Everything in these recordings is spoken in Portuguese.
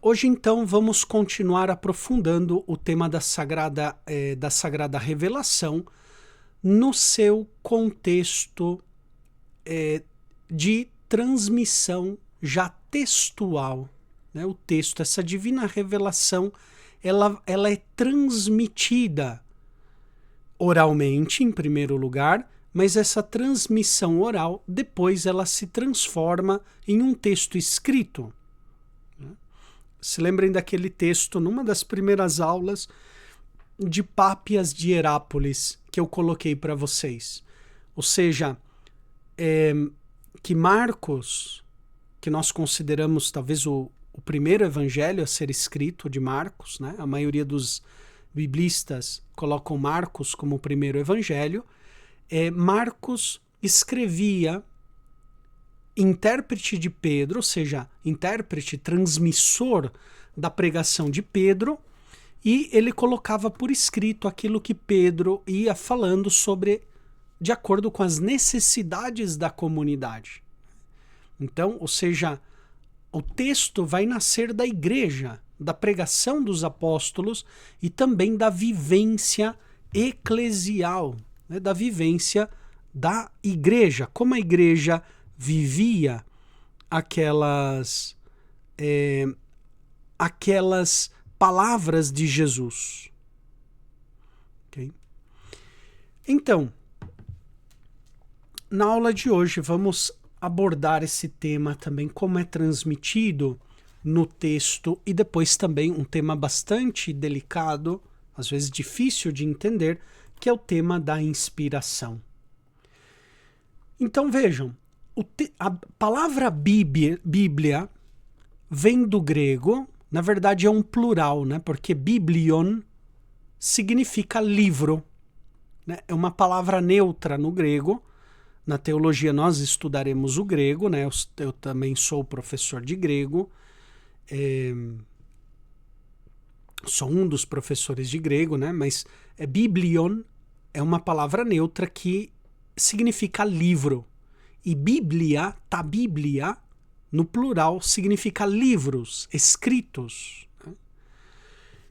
Hoje, então, vamos continuar aprofundando o tema da Sagrada Revelação no seu contexto de transmissão já textual. Né? O texto, essa divina revelação, ela é transmitida oralmente, em primeiro lugar, mas essa transmissão oral, depois ela se transforma em um texto escrito. Se lembrem daquele texto, numa das primeiras aulas de Pápias de Herápolis, que eu coloquei para vocês. Ou seja, que Marcos, que nós consideramos talvez o primeiro evangelho a ser escrito de Marcos, né? A maioria dos biblistas colocam Marcos como o primeiro evangelho. Marcos escrevia intérprete de Pedro, ou seja, intérprete, transmissor da pregação de Pedro, e ele colocava por escrito aquilo que Pedro ia falando sobre, de acordo com as necessidades da comunidade. Então, ou seja, o texto vai nascer da igreja, da pregação dos apóstolos e também da vivência eclesial, né, da vivência da igreja, como a igreja vivia aquelas palavras de Jesus. Okay? Então, na aula de hoje vamos abordar esse tema também, como é transmitido no texto, e depois também um tema bastante delicado, às vezes difícil de entender, que é o tema da inspiração. Então vejam, a palavra Bíblia vem do grego, na verdade é um plural, né? Porque biblion significa livro. Né? É uma palavra neutra no grego. Na teologia nós estudaremos o grego, né? Eu também sou professor de grego. Sou um dos professores de grego, né? Mas biblion é uma palavra neutra que significa livro. E Bíblia, Bíblia, no plural, significa livros, escritos.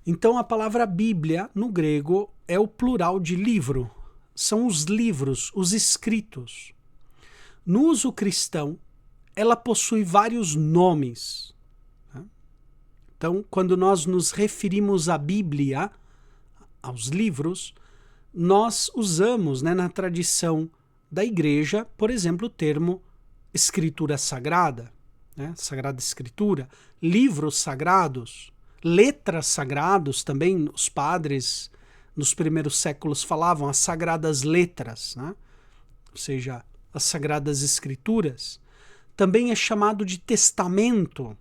Então a palavra Bíblia, no grego, é o plural de livro. São os livros, os escritos. No uso cristão, ela possui vários nomes. Então, quando nós nos referimos à Bíblia, aos livros, nós usamos, né, na tradição da igreja, por exemplo, o termo escritura sagrada, né, Sagrada Escritura, livros sagrados, letras sagrados, também os padres nos primeiros séculos falavam as sagradas letras, né, ou seja, as sagradas escrituras. Também é chamado de testamento,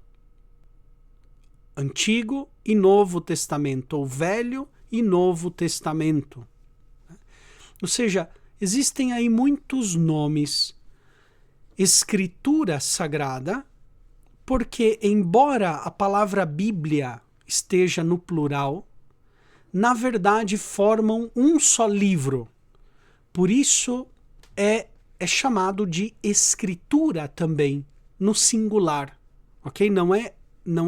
Antigo e Novo Testamento, ou Velho e Novo Testamento. Ou seja, existem aí muitos nomes, escritura sagrada, porque embora a palavra Bíblia esteja no plural, na verdade formam um só livro. Por isso é chamado de escritura também, no singular. Ok? Não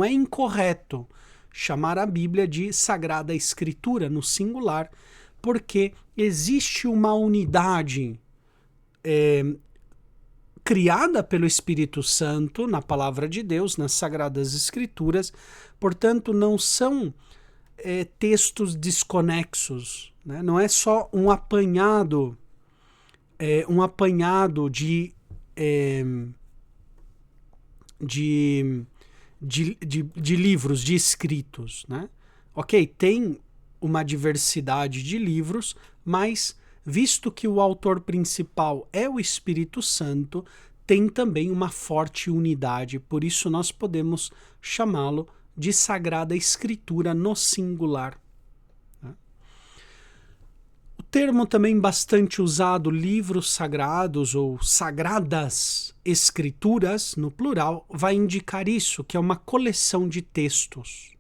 é incorreto chamar a Bíblia de Sagrada Escritura no singular, porque existe uma unidade criada pelo Espírito Santo na Palavra de Deus, nas Sagradas Escrituras, portanto não são textos desconexos, né? Não é só um apanhado de livros, de escritos, né? Ok, tem uma diversidade de livros, mas visto que o autor principal é o Espírito Santo, tem também uma forte unidade, por isso nós podemos chamá-lo de Sagrada Escritura no singular. O termo também bastante usado, livros sagrados ou sagradas escrituras, no plural, vai indicar isso, que é uma coleção de textos.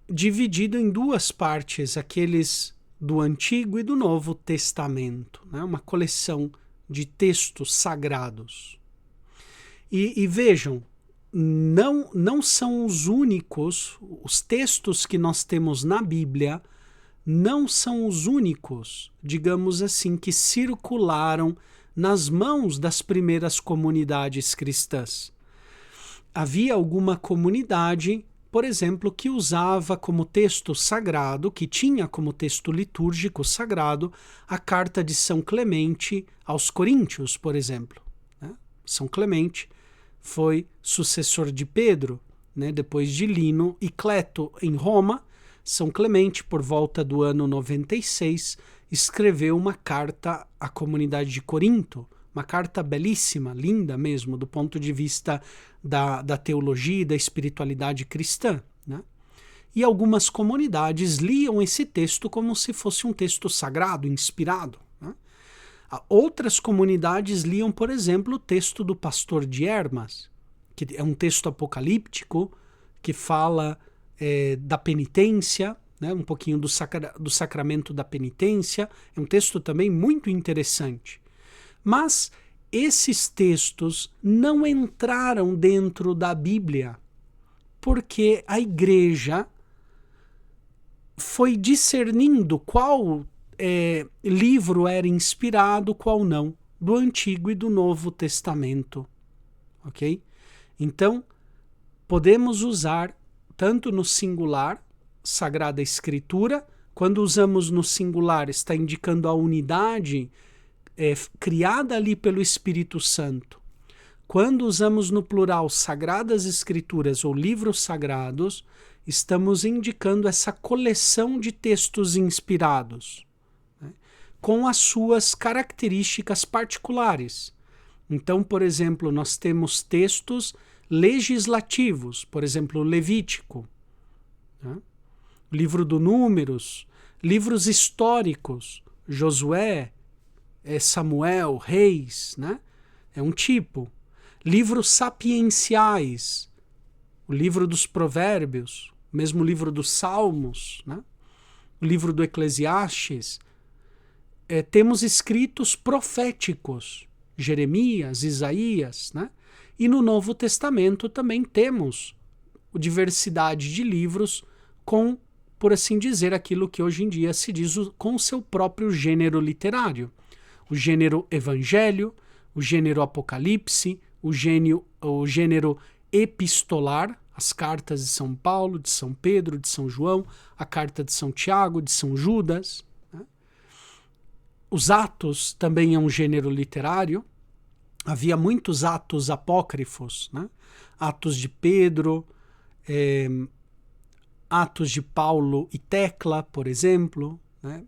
Dividido em duas partes, aqueles do Antigo e do Novo Testamento, né? Uma coleção de textos sagrados. E vejam, não são os únicos, os textos que nós temos na Bíblia não são os únicos, digamos assim, que circularam nas mãos das primeiras comunidades cristãs. Havia alguma comunidade, por exemplo, que usava como texto sagrado, que tinha como texto litúrgico sagrado, a carta de São Clemente aos Coríntios, por exemplo. Né? São Clemente foi sucessor de Pedro, né? Depois de Lino e Cleto em Roma. São Clemente, por volta do ano 96, escreveu uma carta à comunidade de Corinto, uma carta belíssima, linda mesmo, do ponto de vista da teologia e da espiritualidade cristã. Né? E algumas comunidades liam esse texto como se fosse um texto sagrado, inspirado. Né? Outras comunidades liam, por exemplo, o texto do pastor de Hermas, que é um texto apocalíptico que fala da penitência, né? Um pouquinho do sacramento da penitência. É um texto também muito interessante. Mas esses textos não entraram dentro da Bíblia, porque a igreja foi discernindo qual livro era inspirado, qual não, do Antigo e do Novo Testamento. Ok? Então, podemos usar tanto no singular, Sagrada Escritura, quando usamos no singular, está indicando a unidade criada ali pelo Espírito Santo. Quando usamos no plural Sagradas Escrituras ou livros sagrados, estamos indicando essa coleção de textos inspirados, né, com as suas características particulares. Então, por exemplo, nós temos textos legislativos, por exemplo, Levítico, né, livro do Números, livros históricos, Josué, Samuel, Reis, né? É um tipo. Livros sapienciais, o livro dos Provérbios, mesmo o livro dos Salmos, né? O livro do Eclesiastes. Temos escritos proféticos, Jeremias, Isaías, né? E no Novo Testamento também temos diversidade de livros com, por assim dizer, aquilo que hoje em dia se diz com o seu próprio gênero literário. O gênero evangelho, o gênero apocalipse, o gênero epistolar, as cartas de São Paulo, de São Pedro, de São João, a carta de São Tiago, de São Judas. Né? Os atos também é um gênero literário. Havia muitos atos apócrifos, né? Atos de Pedro, Atos de Paulo e Tecla, por exemplo, né?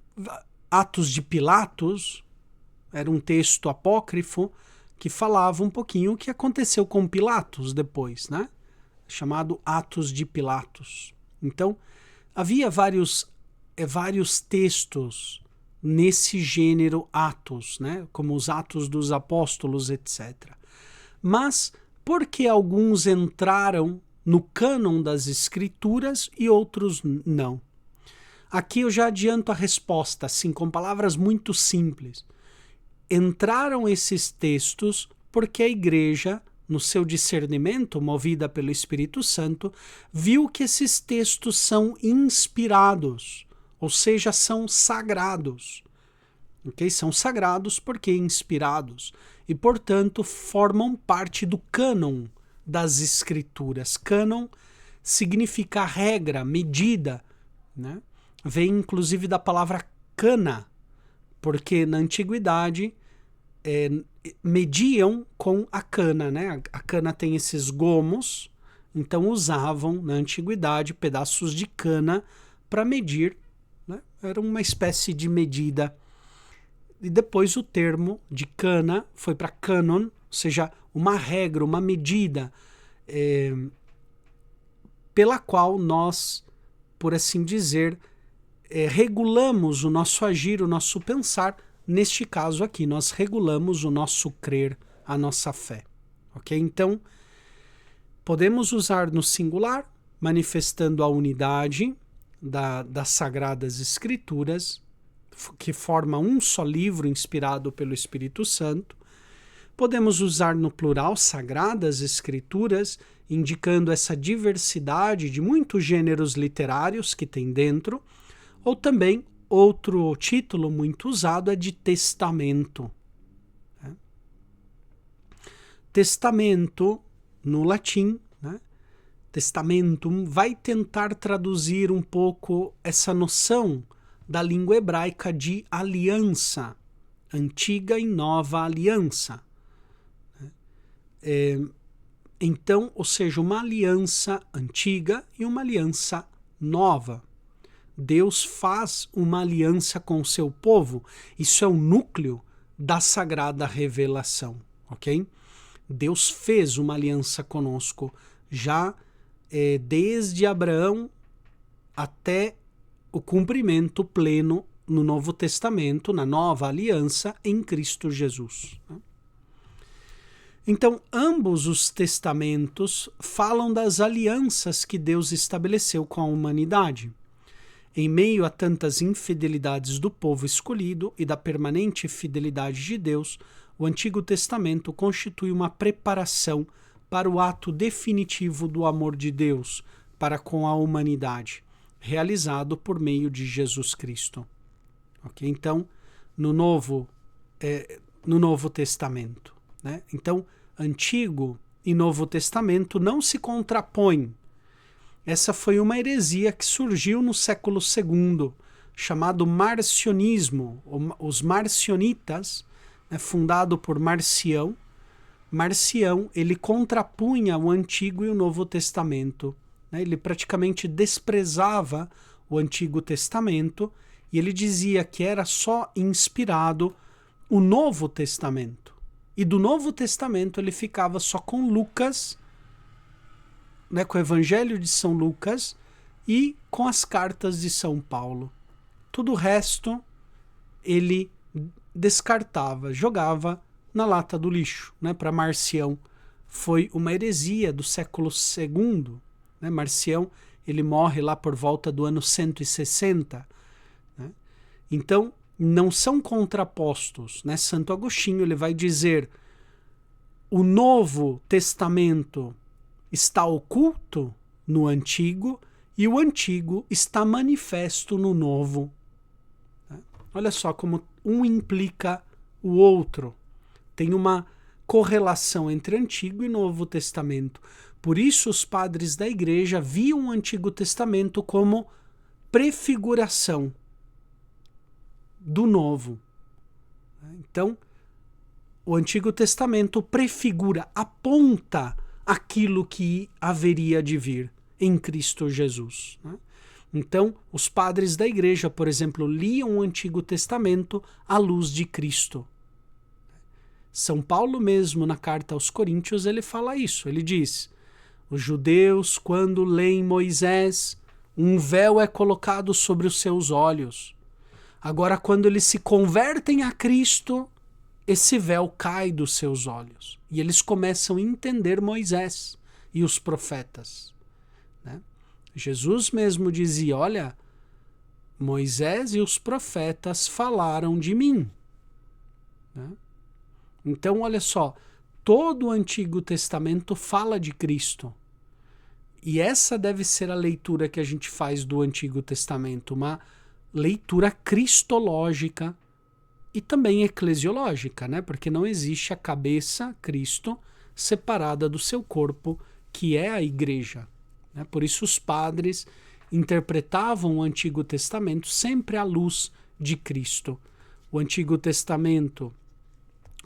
Atos de Pilatos, era um texto apócrifo que falava um pouquinho o que aconteceu com Pilatos depois, né? Chamado Atos de Pilatos. Então, havia vários textos nesse gênero Atos, né? Como os Atos dos Apóstolos, etc. Mas por que alguns entraram no cânon das Escrituras e outros não? Aqui eu já adianto a resposta, assim, com palavras muito simples. Entraram esses textos porque a igreja, no seu discernimento, movida pelo Espírito Santo, viu que esses textos são inspirados, ou seja, são sagrados. Okay? São sagrados porque inspirados e, portanto, formam parte do cânon das Escrituras. Cânon significa regra, medida, né? Vem inclusive da palavra cana, porque na antiguidade mediam com a cana, né? A cana tem esses gomos, então usavam na antiguidade pedaços de cana para medir, né? Era uma espécie de medida. E depois o termo de cana foi para cânon, ou seja, uma regra, uma medida pela qual nós, por assim dizer, regulamos o nosso agir, o nosso pensar. Neste caso aqui, nós regulamos o nosso crer, a nossa fé. Ok? Então, podemos usar no singular, manifestando a unidade das Sagradas Escrituras, que forma um só livro inspirado pelo Espírito Santo. Podemos usar no plural Sagradas Escrituras, indicando essa diversidade de muitos gêneros literários que tem dentro, ou também outro título muito usado é de testamento. Né? Testamento, no latim, né? Testamentum, vai tentar traduzir um pouco essa noção da língua hebraica de aliança, antiga e nova aliança. Então, ou seja, uma aliança antiga e uma aliança nova. Deus faz uma aliança com o seu povo. Isso é o núcleo da sagrada revelação, ok? Deus fez uma aliança conosco já desde Abraão até o cumprimento pleno no Novo Testamento, na nova aliança em Cristo Jesus. Então, ambos os testamentos falam das alianças que Deus estabeleceu com a humanidade. Em meio a tantas infidelidades do povo escolhido e da permanente fidelidade de Deus, o Antigo Testamento constitui uma preparação para o ato definitivo do amor de Deus para com a humanidade, realizado por meio de Jesus Cristo. Okay? Então, no Novo Testamento. Né? Então, Antigo e Novo Testamento não se contrapõem. Essa foi uma heresia que surgiu no século II, chamado marcionismo, os marcionitas, né, fundado por Marcião. Marcião, ele contrapunha o Antigo e o Novo Testamento. Né? Ele praticamente desprezava o Antigo Testamento e ele dizia que era só inspirado o Novo Testamento. E do Novo Testamento ele ficava só com Lucas, né, com o Evangelho de São Lucas e com as cartas de São Paulo. Tudo o resto ele descartava, jogava na lata do lixo. Né? Para Marcião foi uma heresia do século II. Né? Marcião ele morre lá por volta do ano 160. Né? Então, não são contrapostos. Né? Santo Agostinho ele vai dizer: o Novo Testamento está oculto no Antigo e o Antigo está manifesto no Novo. Olha só como um implica o outro. Tem uma correlação entre Antigo e Novo Testamento. Por isso os padres da Igreja viam o Antigo Testamento como prefiguração do Novo. Então, o Antigo Testamento prefigura, aponta aquilo que haveria de vir em Cristo Jesus. Né? Então, os padres da Igreja, por exemplo, liam o Antigo Testamento à luz de Cristo. São Paulo mesmo, na carta aos Coríntios, ele fala isso. Ele diz: os judeus, quando leem Moisés, um véu é colocado sobre os seus olhos. Agora, quando eles se convertem a Cristo, esse véu cai dos seus olhos. E eles começam a entender Moisés e os profetas. Né? Jesus mesmo dizia: olha, Moisés e os profetas falaram de mim. Né? Então, olha só, todo o Antigo Testamento fala de Cristo. E essa deve ser a leitura que a gente faz do Antigo Testamento, uma leitura cristológica e também eclesiológica, né? Porque não existe a cabeça, Cristo, separada do seu corpo, que é a igreja. Né? Por isso os padres interpretavam o Antigo Testamento sempre à luz de Cristo. O Antigo Testamento,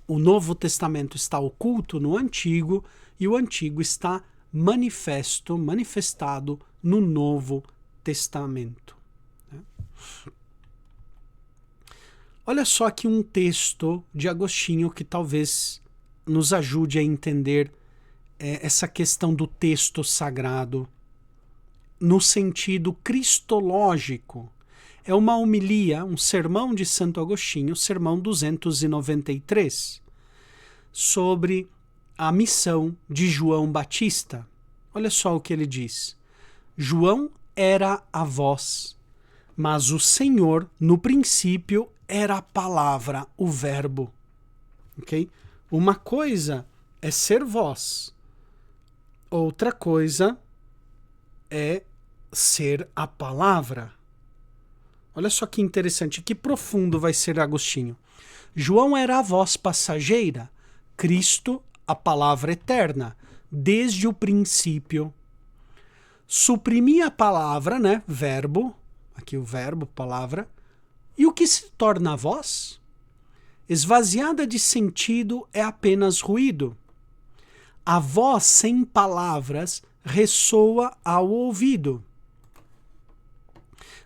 o Novo Testamento está oculto no Antigo e o Antigo está manifestado no Novo Testamento. Né? Olha só aqui um texto de Agostinho que talvez nos ajude a entender essa questão do texto sagrado no sentido cristológico. É uma homilia, um sermão de Santo Agostinho, sermão 293, sobre a missão de João Batista. Olha só o que ele diz. João era a voz, mas o Senhor, no princípio, era a palavra, o verbo. Okay? Uma coisa é ser voz, outra coisa é ser a palavra. Olha só que interessante, que profundo vai ser Agostinho. João era a voz passageira, Cristo a palavra eterna, desde o princípio. Suprimir a palavra, né, verbo, aqui o verbo, palavra, e o que se torna a voz? Esvaziada de sentido é apenas ruído. A voz sem palavras ressoa ao ouvido,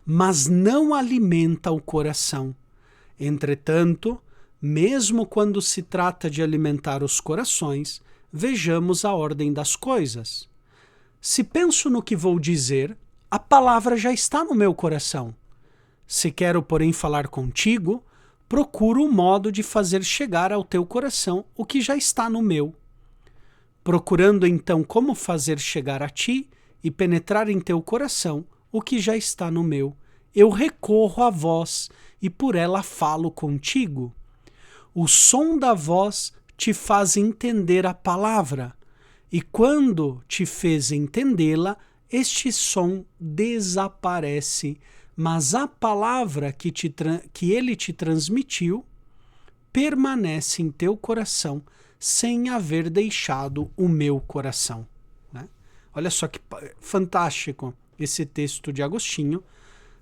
mas não alimenta o coração. Entretanto, mesmo quando se trata de alimentar os corações, vejamos a ordem das coisas. Se penso no que vou dizer, a palavra já está no meu coração. Se quero, porém, falar contigo, procuro um modo de fazer chegar ao teu coração o que já está no meu. Procurando então como fazer chegar a ti e penetrar em teu coração o que já está no meu, eu recorro à voz e por ela falo contigo. O som da voz te faz entender a palavra, e quando te fez entendê-la, este som desaparece, mas a palavra que ele te transmitiu permanece em teu coração, sem haver deixado o meu coração. Né? Olha só que fantástico esse texto de Agostinho.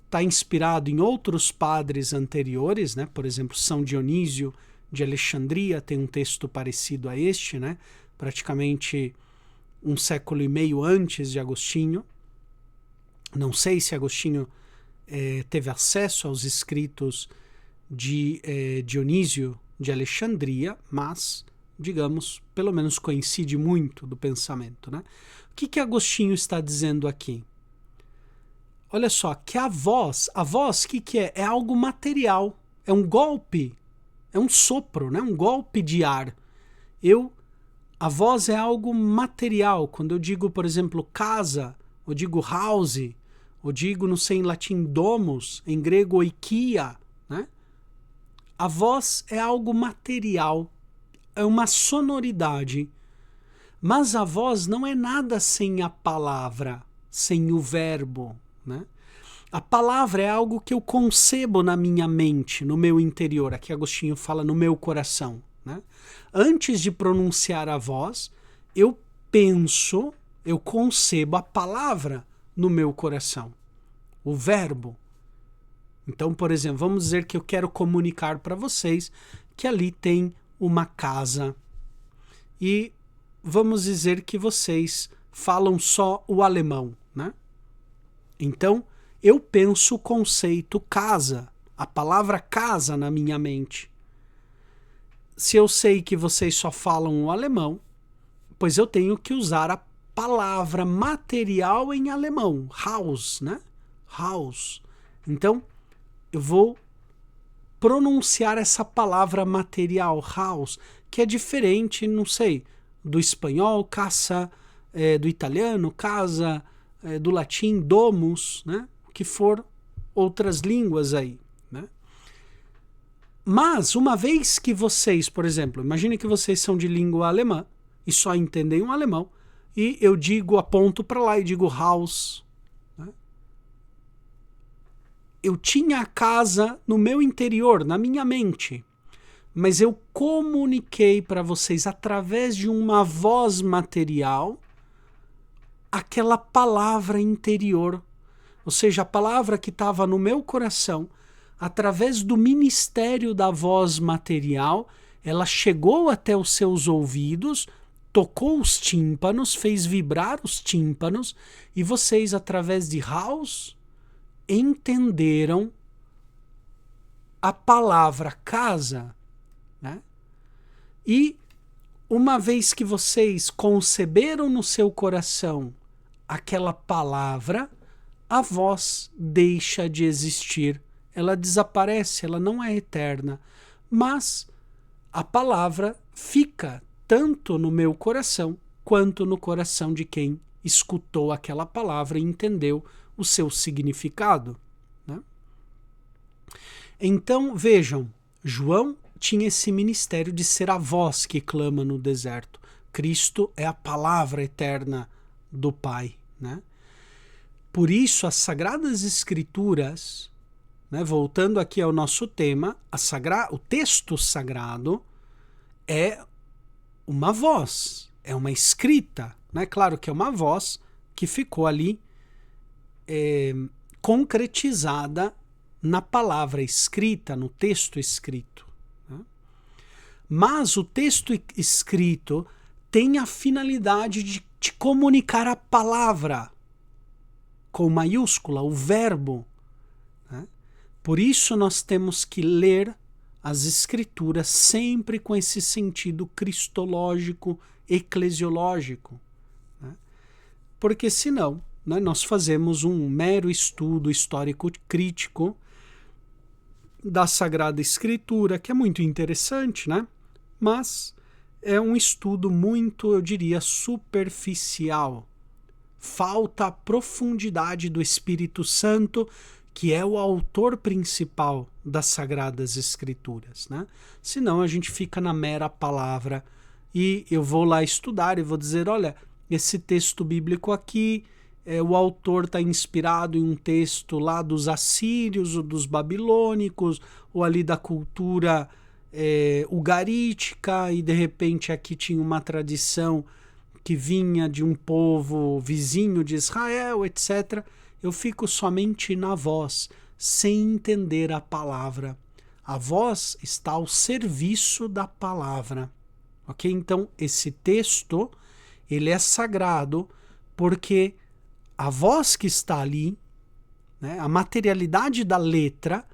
Está inspirado em outros padres anteriores, né? Por exemplo, São Dionísio de Alexandria tem um texto parecido a este, né? Praticamente um século e meio antes de Agostinho. Não sei se Agostinho teve acesso aos escritos de Dionísio de Alexandria, mas, digamos, pelo menos coincide muito do pensamento, né? O que Agostinho está dizendo aqui? Olha só, que a voz, o que é? É algo material, é um golpe, é um sopro, né? Um golpe de ar. A voz é algo material. Quando eu digo, por exemplo, casa, eu digo house, eu digo, não sei, em latim domus, em grego oikia, né? A voz é algo material, é uma sonoridade. Mas a voz não é nada sem a palavra, sem o verbo. Né? A palavra é algo que eu concebo na minha mente, no meu interior. Aqui Agostinho fala no meu coração. Né? Antes de pronunciar a voz, eu penso, eu concebo a palavra no meu coração, o verbo. Então, por exemplo, vamos dizer que eu quero comunicar para vocês que ali tem uma casa e vamos dizer que vocês falam só o alemão, né? Então, eu penso o conceito casa, a palavra casa na minha mente. Se eu sei que vocês só falam o alemão, pois eu tenho que usar a palavra material em alemão, Haus, né? Haus. Então, eu vou pronunciar essa palavra material, Haus, que é diferente, não sei, do espanhol, casa, do italiano, casa, do latim, domus, né? Que for outras línguas aí, né? Mas, uma vez que vocês, por exemplo, imagine que vocês são de língua alemã e só entendem um alemão, e eu digo, aponto para lá e digo Haus. Né? Eu tinha a casa no meu interior, na minha mente, mas eu comuniquei para vocês através de uma voz material aquela palavra interior, ou seja, a palavra que estava no meu coração, através do ministério da voz material, ela chegou até os seus ouvidos, tocou os tímpanos, fez vibrar os tímpanos, e vocês, através de Haus, entenderam a palavra casa, né? E uma vez que vocês conceberam no seu coração aquela palavra, a voz deixa de existir. Ela desaparece, ela não é eterna. Mas a palavra fica tanto no meu coração quanto no coração de quem escutou aquela palavra e entendeu o seu significado. Né? Então, vejam, João tinha esse ministério de ser a voz que clama no deserto. Cristo é a palavra eterna do Pai, né? Por isso, as Sagradas Escrituras, né, voltando aqui ao nosso tema, o texto sagrado é uma voz, é uma escrita, né? Claro que é uma voz que ficou ali concretizada na palavra escrita, no texto escrito, né? Mas o texto escrito tem a finalidade de te comunicar a palavra com maiúscula, o verbo, né? Por isso nós temos que ler as escrituras sempre com esse sentido cristológico, eclesiológico, né? Porque senão, né, nós fazemos um mero estudo histórico-crítico da Sagrada Escritura, que é muito interessante, né? Mas é um estudo muito, eu diria, superficial. Falta a profundidade do Espírito Santo, que é o autor principal das Sagradas Escrituras, né? Senão a gente fica na mera palavra e eu vou lá estudar e vou dizer, olha, esse texto bíblico aqui, o autor está inspirado em um texto lá dos assírios ou dos babilônicos, ou ali da cultura ugarítica, e de repente aqui tinha uma tradição que vinha de um povo vizinho de Israel, etc. Eu fico somente na voz, sem entender a palavra. A voz está ao serviço da palavra. Ok? Então, esse texto, ele é sagrado porque a voz que está ali, né, a materialidade da letra,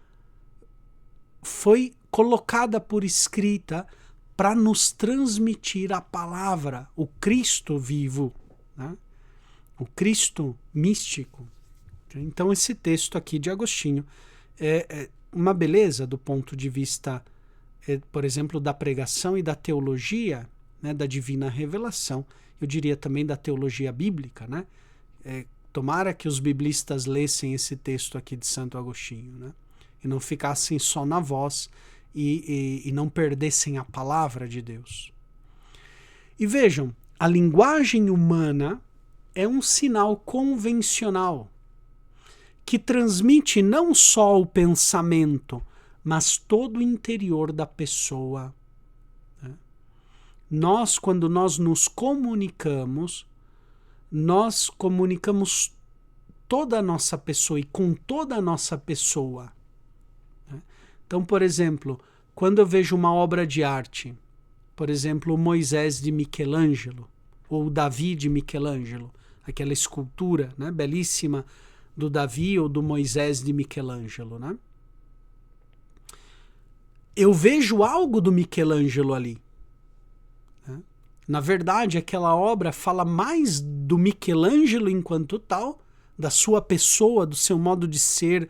foi colocada por escrita para nos transmitir a palavra, o Cristo vivo, né? O místico. Então esse texto aqui de Agostinho é uma beleza do ponto de vista, por exemplo, da pregação e da teologia, né, da divina revelação, eu diria também da teologia bíblica, né? Tomara que os biblistas lessem esse texto aqui de Santo Agostinho, né? E não ficassem só na voz e não perdessem a palavra de Deus. E vejam, a linguagem humana é um sinal convencional que transmite não só o pensamento, mas todo o interior da pessoa. Quando nós nos comunicamos, nós comunicamos toda a nossa pessoa e com toda a nossa pessoa. Então, por exemplo, quando eu vejo uma obra de arte, por exemplo, o Moisés de Michelangelo, ou o Davi de Michelangelo, aquela escultura, né, belíssima do Davi ou do Moisés de Michelangelo, né? Eu vejo algo do Michelangelo ali, né? Na verdade, aquela obra fala mais do Michelangelo enquanto tal, da sua pessoa, do seu modo de ser,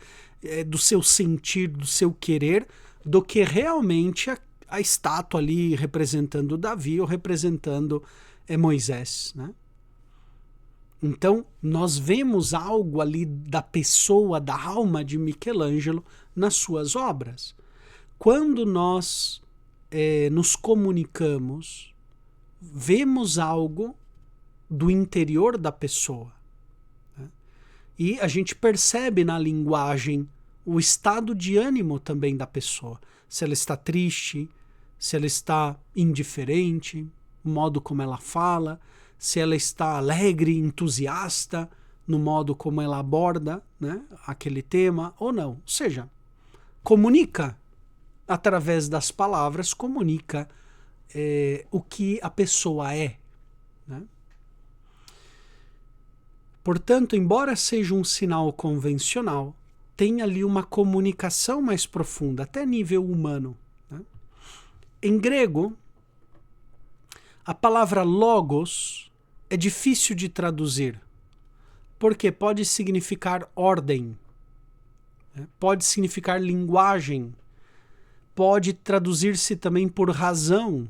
do seu sentir, do seu querer, do que realmente a estátua ali representando Davi ou representando Moisés, né? Então, nós vemos algo ali da pessoa, da alma de Michelangelo nas suas obras. Quando nós nos comunicamos, vemos algo do interior da pessoa. E a gente percebe na linguagem o estado de ânimo também da pessoa. Se ela está triste, se ela está indiferente, o modo como ela fala, se ela está alegre, entusiasta, no modo como ela aborda, né, aquele tema, ou não. Ou seja, comunica, através das palavras, comunica o que a pessoa é, né? Portanto, embora seja um sinal convencional, tem ali uma comunicação mais profunda, até nível humano, né? Em grego, a palavra logos é difícil de traduzir, porque pode significar ordem, né? Pode significar linguagem, pode traduzir-se também por razão,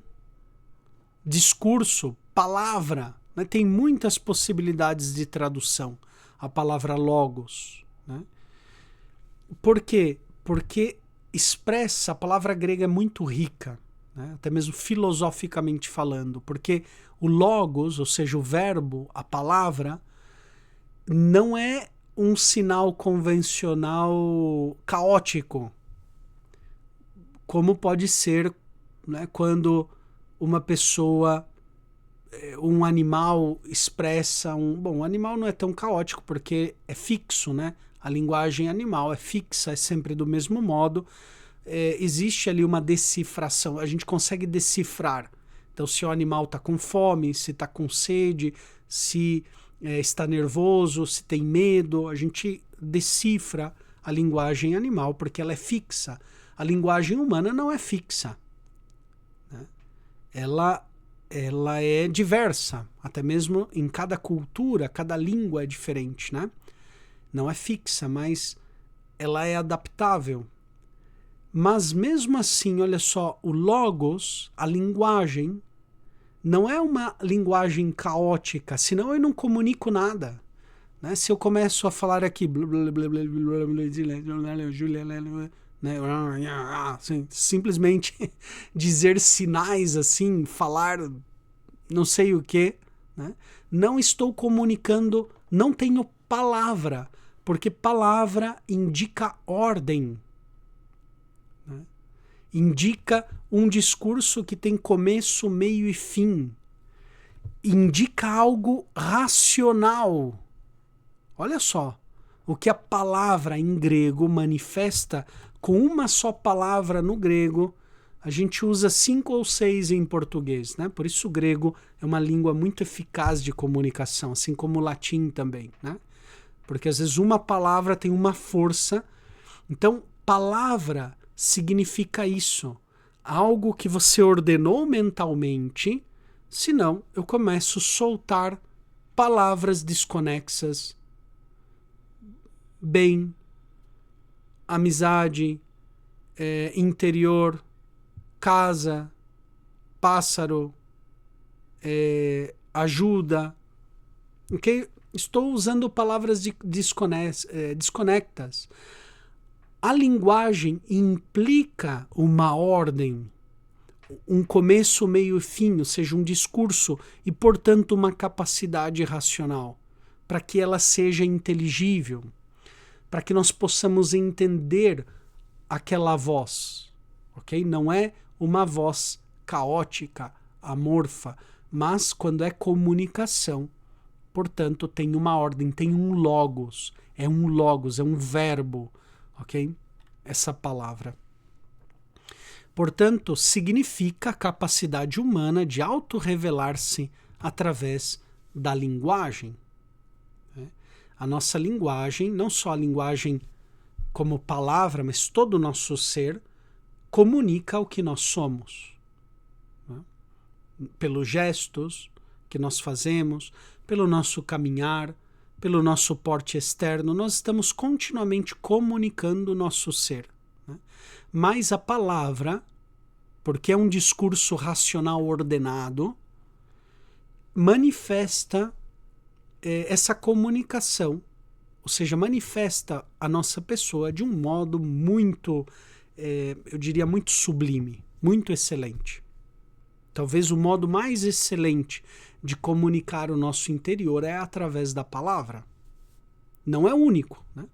discurso, palavra, né? Tem muitas possibilidades de tradução a palavra logos, né? Por quê? Porque expressa, a palavra grega é muito rica, né? Até mesmo filosoficamente falando, porque o logos, ou seja, o verbo, a palavra, não é um sinal convencional caótico, como pode ser, né, quando uma pessoa, um animal expressa Bom, o animal não é tão caótico porque é fixo, né? A linguagem animal é fixa, é sempre do mesmo modo. Existe ali uma decifração, a gente consegue decifrar. Então, se o animal está com fome, se está com sede, se está nervoso, se tem medo, a gente decifra a linguagem animal porque ela é fixa. A linguagem humana não é fixa, né? Ela é diversa, até mesmo em cada cultura, cada língua é diferente, né? Não é fixa, mas ela é adaptável. Mas mesmo assim, olha só, o logos, a linguagem, não é uma linguagem caótica, senão eu não comunico nada, né? Se eu começo a falar aqui, né, assim, simplesmente dizer sinais assim, falar não sei o que, né? Não estou comunicando, não tenho palavra, porque palavra indica ordem, né? Indica um discurso que tem começo, meio e fim, indica algo racional. Olha só o que a palavra em grego manifesta. Com uma só palavra no grego, a gente usa 5 ou 6 em português, né? Por isso o grego é uma língua muito eficaz de comunicação, assim como o latim também, né? Porque às vezes uma palavra tem uma força. Então, palavra significa isso. Algo que você ordenou mentalmente, senão eu começo a soltar palavras desconexas. Bem, amizade, interior, casa, pássaro, ajuda. Okay? Estou usando palavras desconectas. A linguagem implica uma ordem, um começo, meio e fim, ou seja, um discurso e, portanto, uma capacidade racional, para que ela seja inteligível, para que nós possamos entender aquela voz, ok? Não é uma voz caótica, amorfa, mas quando é comunicação, portanto, tem uma ordem, tem um logos, é um verbo, ok? Essa palavra. Portanto, significa a capacidade humana de autorrevelar-se através da linguagem. A nossa linguagem, não só a linguagem como palavra, mas todo o nosso ser, comunica o que nós somos, né? Pelos gestos que nós fazemos, pelo nosso caminhar, pelo nosso porte externo, nós estamos continuamente comunicando o nosso ser, né? Mas a palavra, porque é um discurso racional ordenado, manifesta essa comunicação, ou seja, manifesta a nossa pessoa de um modo muito, eu diria, muito sublime, muito excelente. Talvez o modo mais excelente de comunicar o nosso interior é através da palavra. Não é o único, né?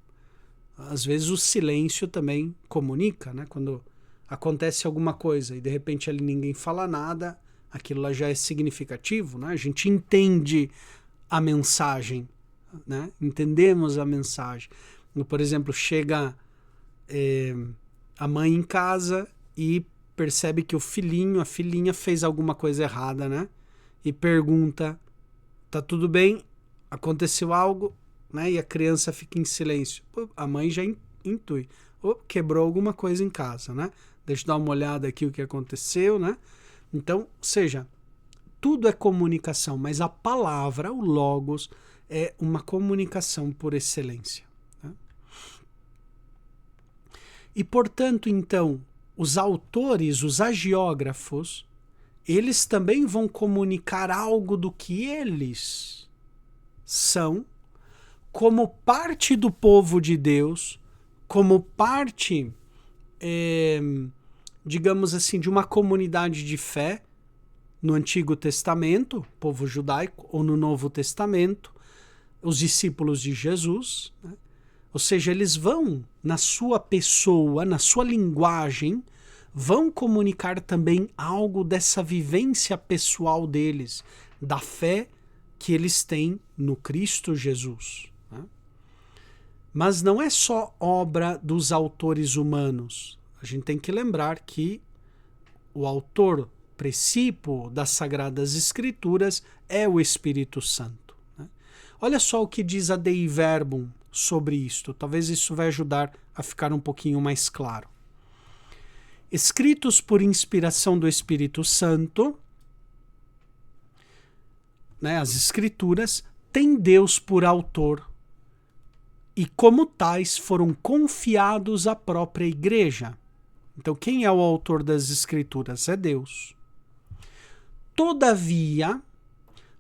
Às vezes o silêncio também comunica, né? Quando acontece alguma coisa e de repente ali ninguém fala nada, aquilo lá já é significativo, né? A gente entende a mensagem, né? Entendemos a mensagem. Por exemplo, chega a mãe em casa e percebe que o filhinho, a filhinha fez alguma coisa errada, né? E pergunta, tá tudo bem? Aconteceu algo? Né? E a criança fica em silêncio. A mãe já intui. Quebrou alguma coisa em casa, né? Deixa eu dar uma olhada aqui o que aconteceu, né? Então, seja, tudo é comunicação, mas a palavra, o logos, é uma comunicação por excelência, né? E, portanto, então, os autores, os agiógrafos, eles também vão comunicar algo do que eles são, como parte do povo de Deus, como parte digamos assim, de uma comunidade de fé no Antigo Testamento, povo judaico, ou no Novo Testamento, os discípulos de Jesus, né? Ou seja, eles vão, na sua pessoa, na sua linguagem, vão comunicar também algo dessa vivência pessoal deles, da fé que eles têm no Cristo Jesus, né? Mas não é só obra dos autores humanos. A gente tem que lembrar que o autor principal das Sagradas Escrituras é o Espírito Santo, né? Olha só o que diz a Dei Verbum sobre isto. Talvez isso vai ajudar a ficar um pouquinho mais claro. Escritos por inspiração do Espírito Santo, né, as Escrituras têm Deus por autor e, como tais, foram confiados à própria Igreja. Então, quem é o autor das Escrituras? É Deus. Todavia,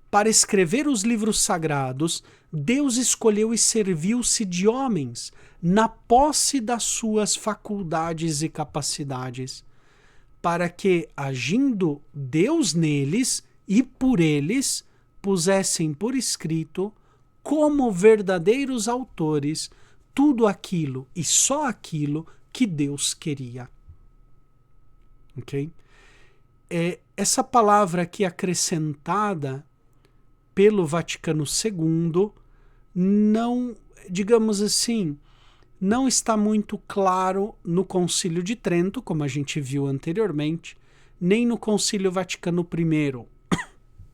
para escrever os livros sagrados, Deus escolheu e serviu-se de homens na posse das suas faculdades e capacidades, para que, agindo Deus neles e por eles, pusessem por escrito, como verdadeiros autores, tudo aquilo e só aquilo que Deus queria. Ok? Essa palavra aqui acrescentada pelo Vaticano II não, digamos assim, não está muito claro no Concílio de Trento, como a gente viu anteriormente, nem no Concílio Vaticano I.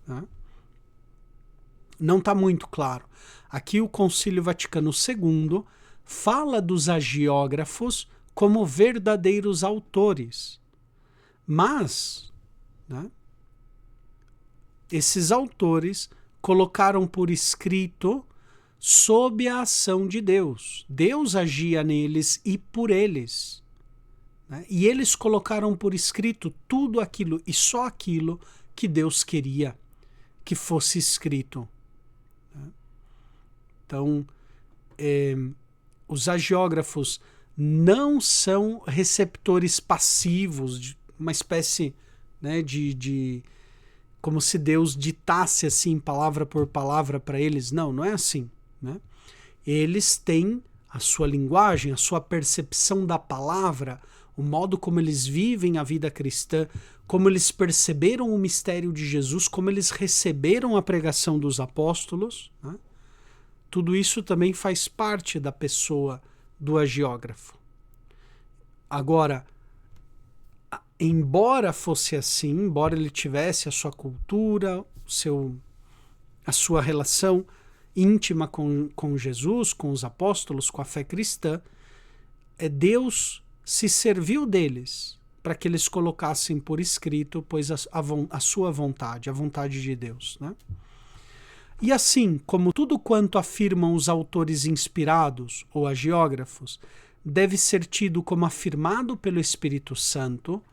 Tá? Não está muito claro. Aqui o Concílio Vaticano II fala dos agiógrafos como verdadeiros autores. Mas, né, esses autores colocaram por escrito sob a ação de Deus. Deus agia neles e por eles, né? E eles colocaram por escrito tudo aquilo e só aquilo que Deus queria que fosse escrito, né? Então, os agiógrafos não são receptores passivos, de uma espécie, né, de como se Deus ditasse assim palavra por palavra para eles. Não, não é assim, né? Eles têm a sua linguagem, a sua percepção da palavra, o modo como eles vivem a vida cristã, como eles perceberam o mistério de Jesus, como eles receberam a pregação dos apóstolos, né? Tudo isso também faz parte da pessoa do agiógrafo. Agora, embora fosse assim, embora ele tivesse a sua cultura, a sua relação íntima com Jesus, com os apóstolos, com a fé cristã, Deus se serviu deles para que eles colocassem por escrito, pois a sua vontade, a vontade de Deus, né? E assim, como tudo quanto afirmam os autores inspirados ou agiógrafos deve ser tido como afirmado pelo Espírito Santo,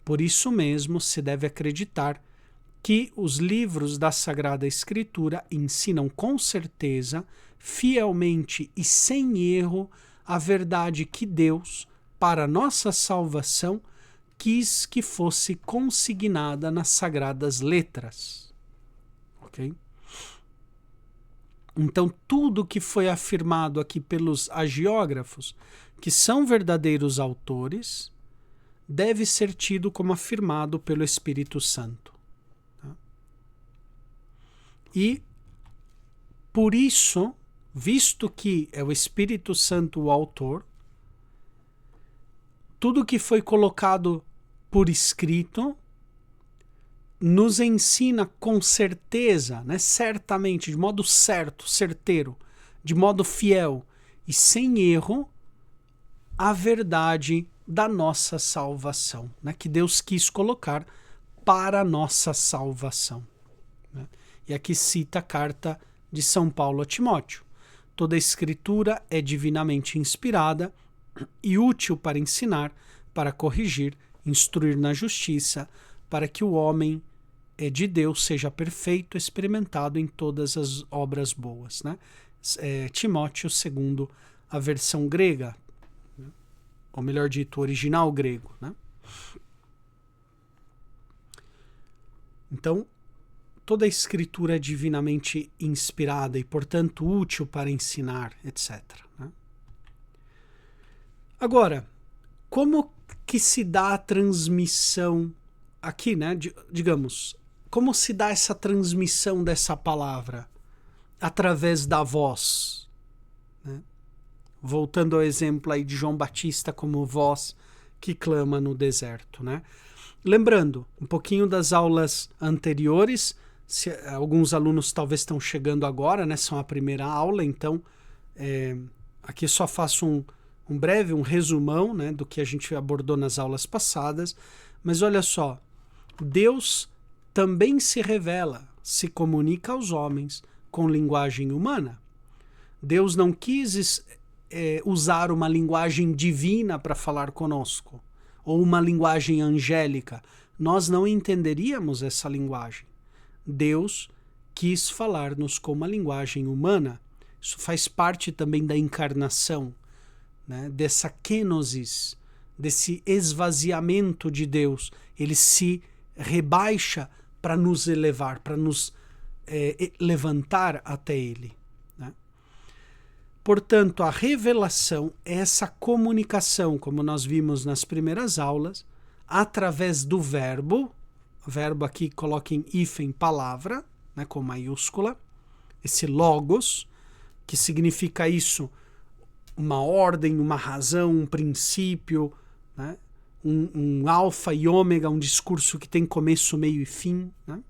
por isso mesmo se deve acreditar que os livros da Sagrada Escritura ensinam com certeza, fielmente e sem erro, a verdade que Deus, para nossa salvação, quis que fosse consignada nas Sagradas Letras. Ok? Então, tudo que foi afirmado aqui pelos agiógrafos, que são verdadeiros autores, deve ser tido como afirmado pelo Espírito Santo. Tá? E, por isso, visto que é o Espírito Santo o autor, tudo que foi colocado por escrito nos ensina com certeza, né, certamente, de modo certo, certeiro, de modo fiel e sem erro, a verdade da nossa salvação, né, que Deus quis colocar para a nossa salvação, né? E aqui cita a carta de São Paulo a Timóteo. Toda a escritura é divinamente inspirada e útil para ensinar, para corrigir, instruir na justiça, para que o homem de Deus seja perfeito, experimentado em todas as obras boas, né? Timóteo, segundo a versão grega, ou melhor dito, o original grego, né? Então, toda a escritura é divinamente inspirada e, portanto, útil para ensinar, etc. Né? Agora, como que se dá a transmissão aqui, né? Digamos, como se dá essa transmissão dessa palavra? Através da voz. Né? Voltando ao exemplo aí de João Batista como voz que clama no deserto, né? Lembrando, um pouquinho das aulas anteriores, alguns alunos talvez estão chegando agora, né? São a primeira aula, então aqui só faço um breve, um resumão, né, do que a gente abordou nas aulas passadas. Mas olha só, Deus também se revela, se comunica aos homens com linguagem humana. Deus não quis usar uma linguagem divina para falar conosco, ou uma linguagem angélica. Nós não entenderíamos essa linguagem. Deus quis falar-nos com uma linguagem humana. Isso faz parte também da encarnação, né, dessa kenosis, desse esvaziamento de Deus. Ele se rebaixa para nos elevar, para nos levantar até Ele. Né? Portanto, a revelação é essa comunicação, como nós vimos nas primeiras aulas, através do verbo. O verbo aqui coloca em hífen palavra, né, com maiúscula, esse logos, que significa isso, uma ordem, uma razão, um princípio, né? um alfa e ômega, um discurso que tem começo, meio e fim. Né?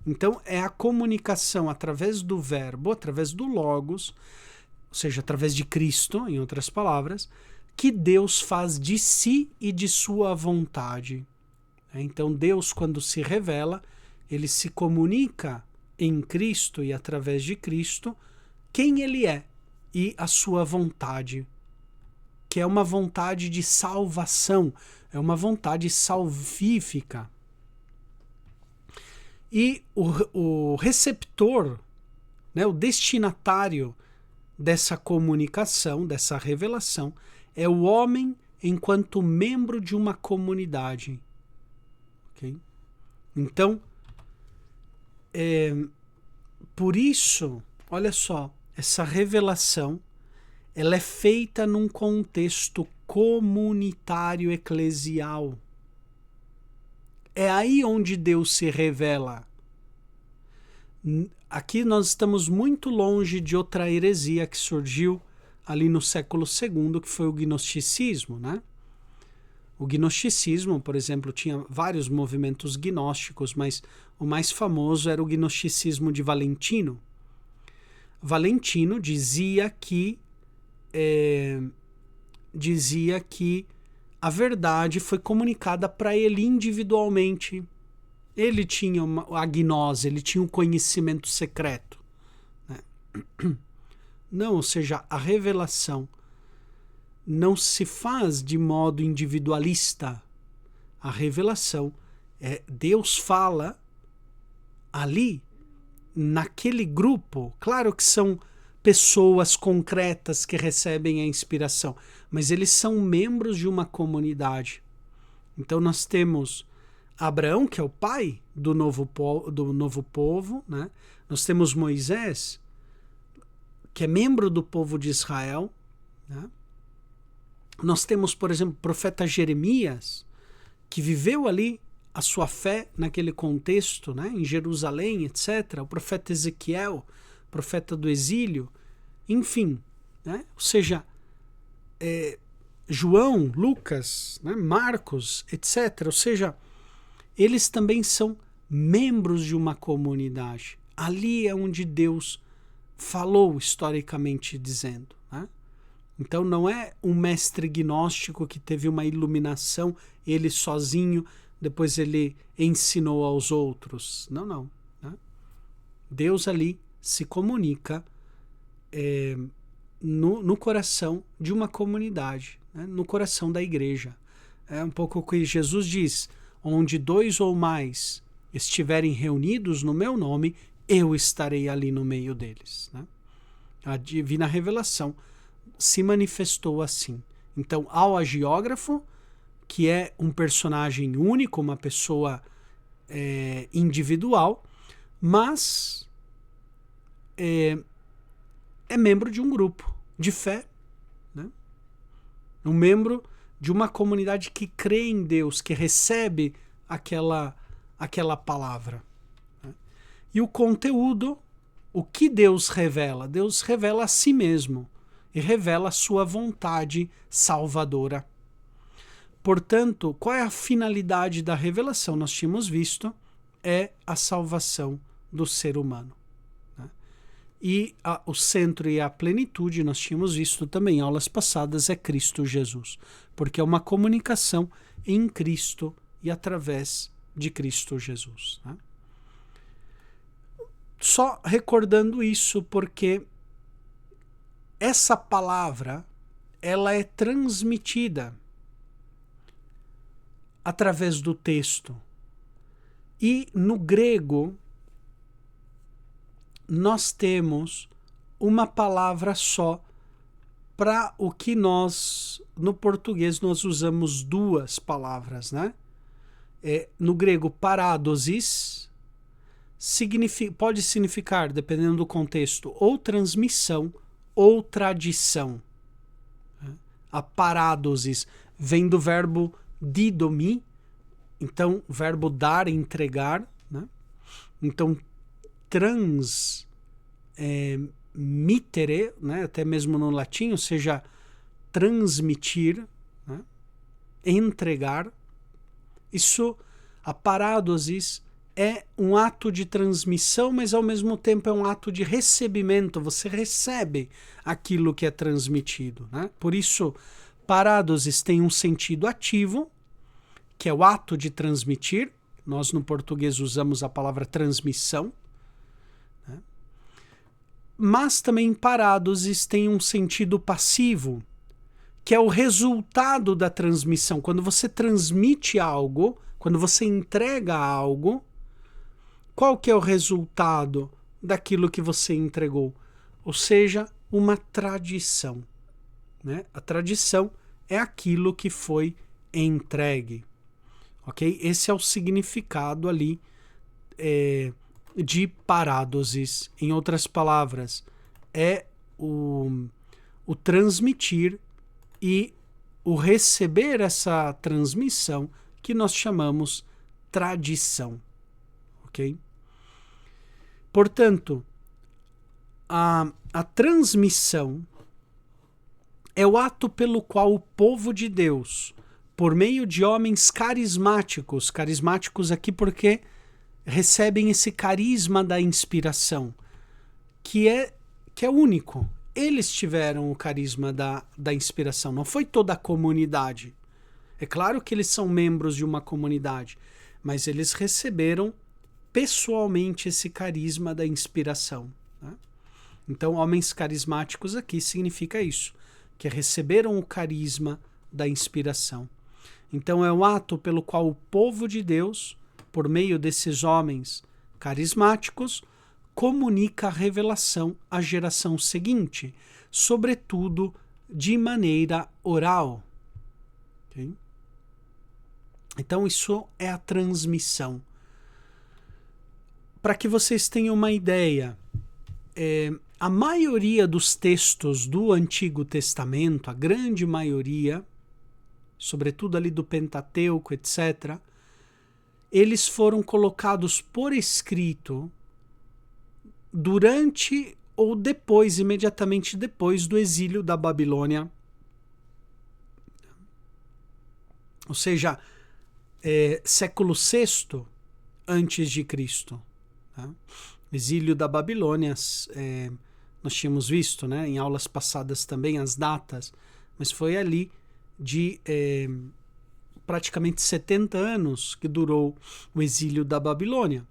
Então, é a comunicação através do verbo, através do logos, ou seja, através de Cristo, em outras palavras, que Deus faz de si e de sua vontade. Então, Deus, quando se revela, ele se comunica em Cristo e através de Cristo quem ele é e a sua vontade, que é uma vontade de salvação, é uma vontade salvífica. E o receptor, né, o destinatário dessa comunicação, dessa revelação, é o homem enquanto membro de uma comunidade. Okay? Então, por isso, olha só, essa revelação, ela é feita num contexto comunitário eclesial. É aí onde Deus se revela. Aqui nós estamos muito longe de outra heresia que surgiu ali no século II, que foi o gnosticismo, né? O gnosticismo, por exemplo, tinha vários movimentos gnósticos, mas o mais famoso era o gnosticismo de Valentino. Valentino dizia que a verdade foi comunicada para ele individualmente. Ele tinha a gnose, ele tinha um conhecimento secreto. Né? Não, ou seja, a revelação não se faz de modo individualista. A revelação Deus fala ali, naquele grupo. Claro que são pessoas concretas que recebem a inspiração, mas eles são membros de uma comunidade. Então nós temos Abraão, que é o pai do novo povo, né? Nós temos Moisés, que é membro do povo de Israel, né? Nós temos, por exemplo, o profeta Jeremias, que viveu ali a sua fé naquele contexto, né? Em Jerusalém, etc. O profeta Ezequiel, profeta do exílio, enfim, né? Ou seja, João, Lucas, né? Marcos, etc. Ou seja, eles também são membros de uma comunidade. Ali é onde Deus falou, historicamente dizendo. Né? Então não é um mestre gnóstico que teve uma iluminação, ele sozinho, depois ele ensinou aos outros. Não, não. Né? Deus ali se comunica no coração de uma comunidade, né? No coração da igreja. É um pouco o que Jesus diz: onde 2 ou mais estiverem reunidos no meu nome, eu estarei ali no meio deles. Né? A divina revelação se manifestou assim. Então, ao agiógrafo, que é um personagem único, uma pessoa individual, mas é membro de um grupo de fé, né? Um membro de uma comunidade que crê em Deus, que recebe aquela palavra, né? E o conteúdo, o que Deus revela? Deus revela a si mesmo e revela a sua vontade salvadora. Portanto, qual é a finalidade da revelação? Nós tínhamos visto, é a salvação do ser humano, né? E o centro e a plenitude, nós tínhamos visto também em aulas passadas, é Cristo Jesus, porque é uma comunicação em Cristo e através de Cristo Jesus, né? Só recordando isso, porque essa palavra, ela é transmitida através do texto. E no grego, nós temos uma palavra só para o que nós, no português, nós usamos duas palavras, né? No grego, paradosis, pode significar, dependendo do contexto, ou transmissão ou tradição. A paradosis vem do verbo didomi, então verbo dar, entregar, né? Então transmitere, né? Até mesmo no latim, ou seja, transmitir, né? Entregar. Isso, a paradosis é um ato de transmissão, mas ao mesmo tempo é um ato de recebimento. Você recebe aquilo que é transmitido, né? Por isso, paradosis tem um sentido ativo, que é o ato de transmitir. Nós no português usamos a palavra transmissão, né? Mas também paradosis tem um sentido passivo, que é o resultado da transmissão. Quando você transmite algo, quando você entrega algo, qual que é o resultado daquilo que você entregou? Ou seja, uma tradição, né? A tradição é aquilo que foi entregue, ok? Esse é o significado ali de paradosis. Em outras palavras, é o transmitir e o receber essa transmissão que nós chamamos tradição, ok? Portanto, a transmissão é o ato pelo qual o povo de Deus, por meio de homens carismáticos aqui porque recebem esse carisma da inspiração, que é único. Eles tiveram o carisma da inspiração, não foi toda a comunidade. É claro que eles são membros de uma comunidade, mas eles receberam pessoalmente esse carisma da inspiração, né? Então, homens carismáticos aqui significa isso, que receberam o carisma da inspiração. Então, é um ato pelo qual o povo de Deus, por meio desses homens carismáticos, comunica a revelação à geração seguinte, sobretudo de maneira oral. Okay? Então, isso é a transmissão. Para que vocês tenham uma ideia, a maioria dos textos do Antigo Testamento, a grande maioria, sobretudo ali do Pentateuco, etc., eles foram colocados por escrito durante ou depois, imediatamente depois do exílio da Babilônia. Ou seja, século VI antes de Cristo. Tá? Exílio da Babilônia, nós tínhamos visto, né, em aulas passadas também as datas, mas foi ali de praticamente 70 anos que durou o exílio da Babilônia.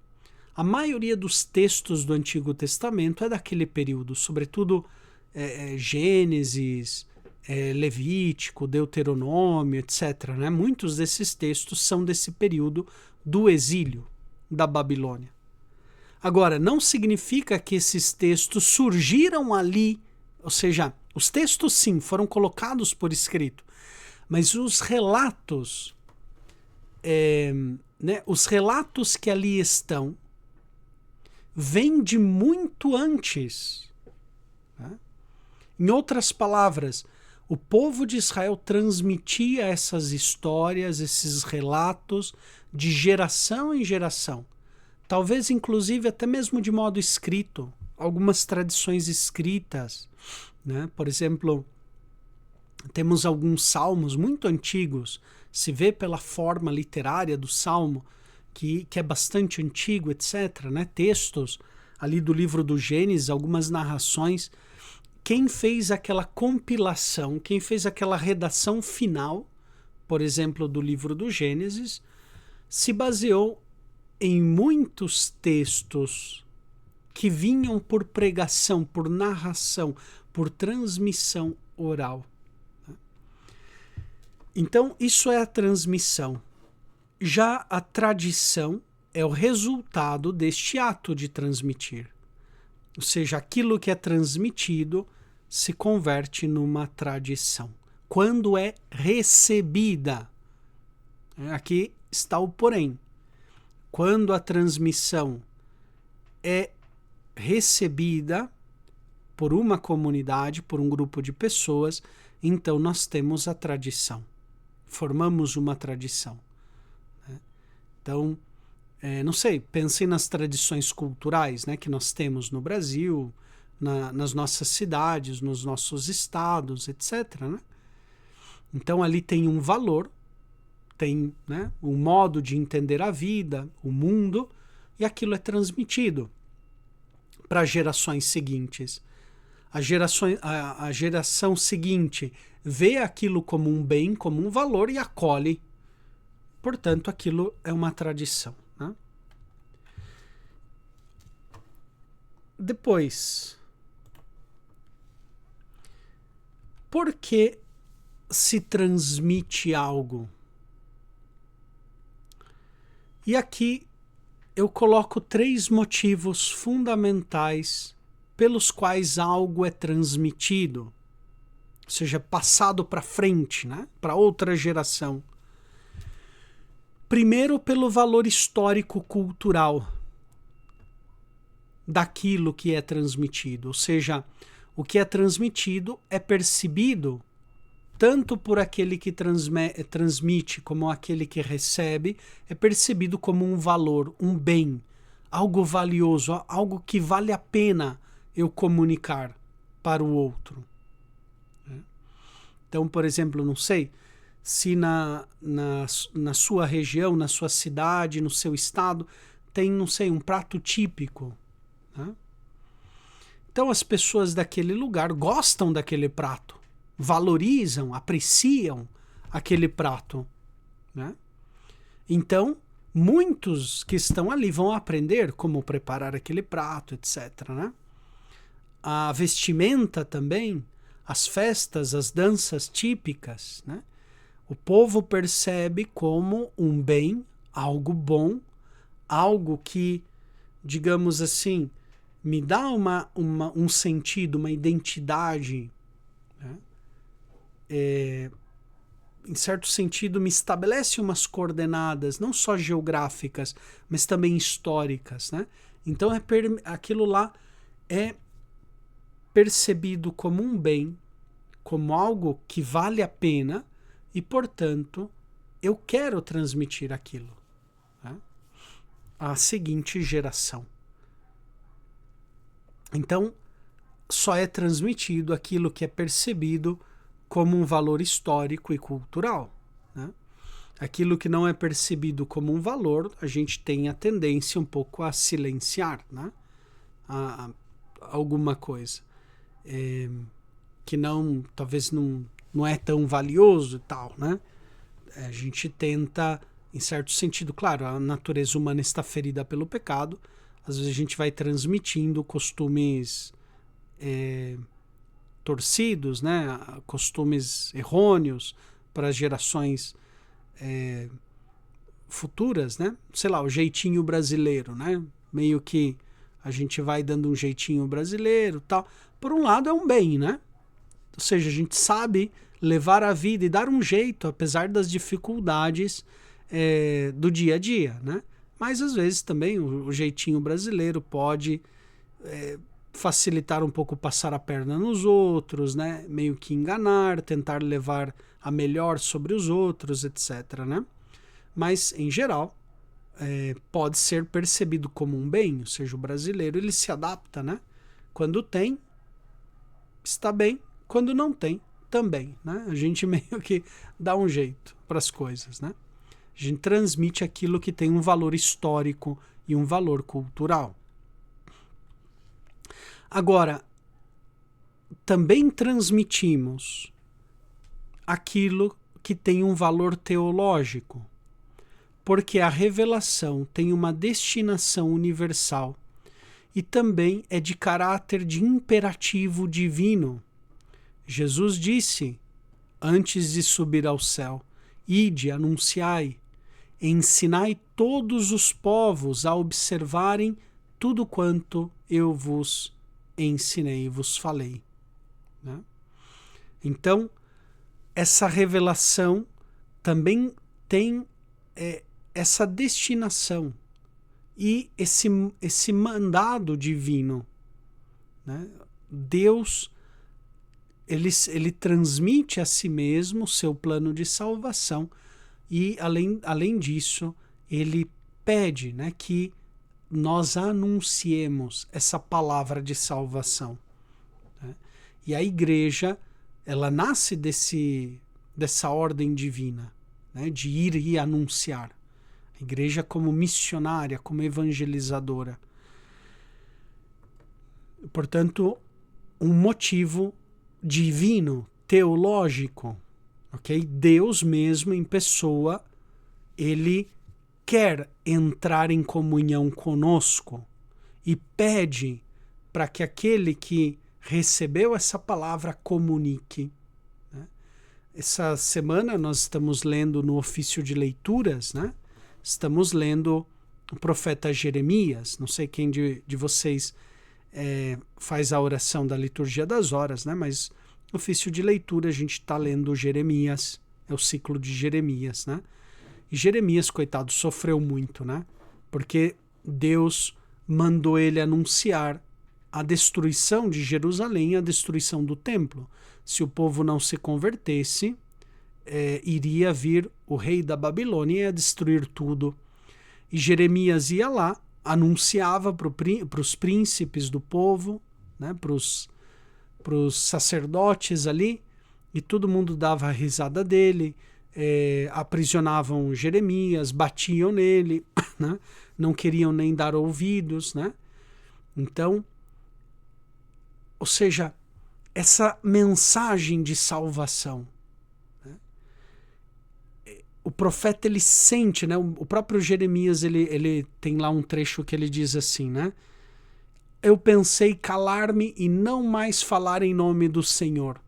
A maioria dos textos do Antigo Testamento é daquele período, sobretudo Gênesis, Levítico, Deuteronômio, etc., né? Muitos desses textos são desse período do exílio da Babilônia. Agora, não significa que esses textos surgiram ali, ou seja, os textos sim foram colocados por escrito, mas os relatos né, os relatos que ali estão vêm de muito antes. Né? Em outras palavras, o povo de Israel transmitia essas histórias, esses relatos, de geração em geração. Talvez, inclusive, até mesmo de modo escrito. Algumas tradições escritas. Né? Por exemplo, temos alguns salmos muito antigos. Se vê pela forma literária do salmo, que é bastante antigo, etc. Né? Textos ali do livro do Gênesis, algumas narrações. Quem fez aquela compilação, quem fez aquela redação final, por exemplo, do livro do Gênesis, se baseou em muitos textos que vinham por pregação, por narração, por transmissão oral. Então, isso é a transmissão. Já a tradição é o resultado deste ato de transmitir. Ou seja, aquilo que é transmitido se converte numa tradição. Quando é recebida. Aqui está o porém. Quando a transmissão é recebida por uma comunidade, por um grupo de pessoas, então nós temos a tradição. Formamos uma tradição. Então, não sei, pensem nas tradições culturais, né, que nós temos no Brasil, nas nossas cidades, nos nossos estados, etc. Né? Então, ali tem um valor, tem, né, um modo de entender a vida, o mundo, e aquilo é transmitido para gerações seguintes. A geração seguinte vê aquilo como um bem, como um valor e acolhe. Portanto, aquilo é uma tradição. Né? Depois, por que se transmite algo? E aqui eu coloco 3 motivos fundamentais pelos quais algo é transmitido, ou seja, passado para frente, né? Para outra geração. Primeiro, pelo valor histórico-cultural daquilo que é transmitido, ou seja, o que é transmitido é percebido tanto por aquele que transmite como aquele que recebe, é percebido como um valor, um bem, algo valioso, algo que vale a pena eu comunicar para o outro. Então, por exemplo, não sei se na sua região, na sua cidade, no seu estado, tem, não sei, um prato típico. Né? Então, as pessoas daquele lugar gostam daquele prato. Valorizam, apreciam aquele prato. Né? Então, muitos que estão ali vão aprender como preparar aquele prato, etc. Né? A vestimenta também, as festas, as danças típicas. Né? O povo percebe como um bem, algo bom, algo que, digamos assim, me dá um sentido, uma identidade, né? Em certo sentido, me estabelece umas coordenadas, não só geográficas, mas também históricas. Né? Então, aquilo lá é percebido como um bem, como algo que vale a pena e, portanto, eu quero transmitir aquilo, né, à seguinte geração. Então, só é transmitido aquilo que é percebido como um valor histórico e cultural. Né? Aquilo que não é percebido como um valor, a gente tem a tendência um pouco a silenciar, né? Alguma coisa que não, talvez não é tão valioso e tal. Né? A gente tenta, em certo sentido, claro, a natureza humana está ferida pelo pecado, às vezes a gente vai transmitindo costumes torcidos, né? Costumes errôneos para as gerações futuras, né? Sei lá, o jeitinho brasileiro, né? Meio que a gente vai dando um jeitinho brasileiro, tal. Por um lado é um bem, né? Ou seja, a gente sabe levar a vida e dar um jeito, apesar das dificuldades, do dia a dia, né? Mas às vezes também o jeitinho brasileiro pode facilitar um pouco passar a perna nos outros, né? Meio que enganar, tentar levar a melhor sobre os outros, etc, né? Mas, em geral, pode ser percebido como um bem, ou seja, o brasileiro ele se adapta, né? Quando tem, está bem, quando não tem, também, né? A gente meio que dá um jeito para as coisas, né? A gente transmite aquilo que tem um valor histórico e um valor cultural. Agora, também transmitimos aquilo que tem um valor teológico, porque a revelação tem uma destinação universal e também é de caráter de imperativo divino. Jesus disse, antes de subir ao céu, ide, anunciai, ensinai todos os povos a observarem tudo quanto eu vos ensinei e vos falei. Né? Então, essa revelação também tem essa destinação e esse mandado divino. Né? Deus, ele transmite a si mesmo o seu plano de salvação e, além disso, ele pede, né, que nós anunciemos essa palavra de salvação. Né? E a igreja, ela nasce dessa ordem divina, né, de ir e anunciar. A igreja como missionária, como evangelizadora. Portanto, um motivo divino, teológico, ok? Deus mesmo em pessoa, ele quer entrar em comunhão conosco e pede para que aquele que recebeu essa palavra comunique. Né? Essa semana nós estamos lendo no ofício de leituras, né? Estamos lendo o profeta Jeremias. Não sei quem de vocês faz a oração da liturgia das horas, né? Mas no ofício de leitura a gente está lendo Jeremias, é o ciclo de Jeremias, né? E Jeremias, coitado, sofreu muito, né? Porque Deus mandou ele anunciar a destruição de Jerusalém, a destruição do templo. Se o povo não se convertesse, iria vir o rei da Babilônia e ia destruir tudo. E Jeremias ia lá, anunciava para os príncipes do povo, né, para os sacerdotes ali, e todo mundo dava a risada dele, aprisionavam Jeremias, batiam nele, né, não queriam nem dar ouvidos, né? Então, ou seja, essa mensagem de salvação, né? O profeta, ele sente, né? O próprio Jeremias, ele tem lá um trecho que ele diz assim, né? Eu pensei calar-me e não mais falar em nome do Senhor.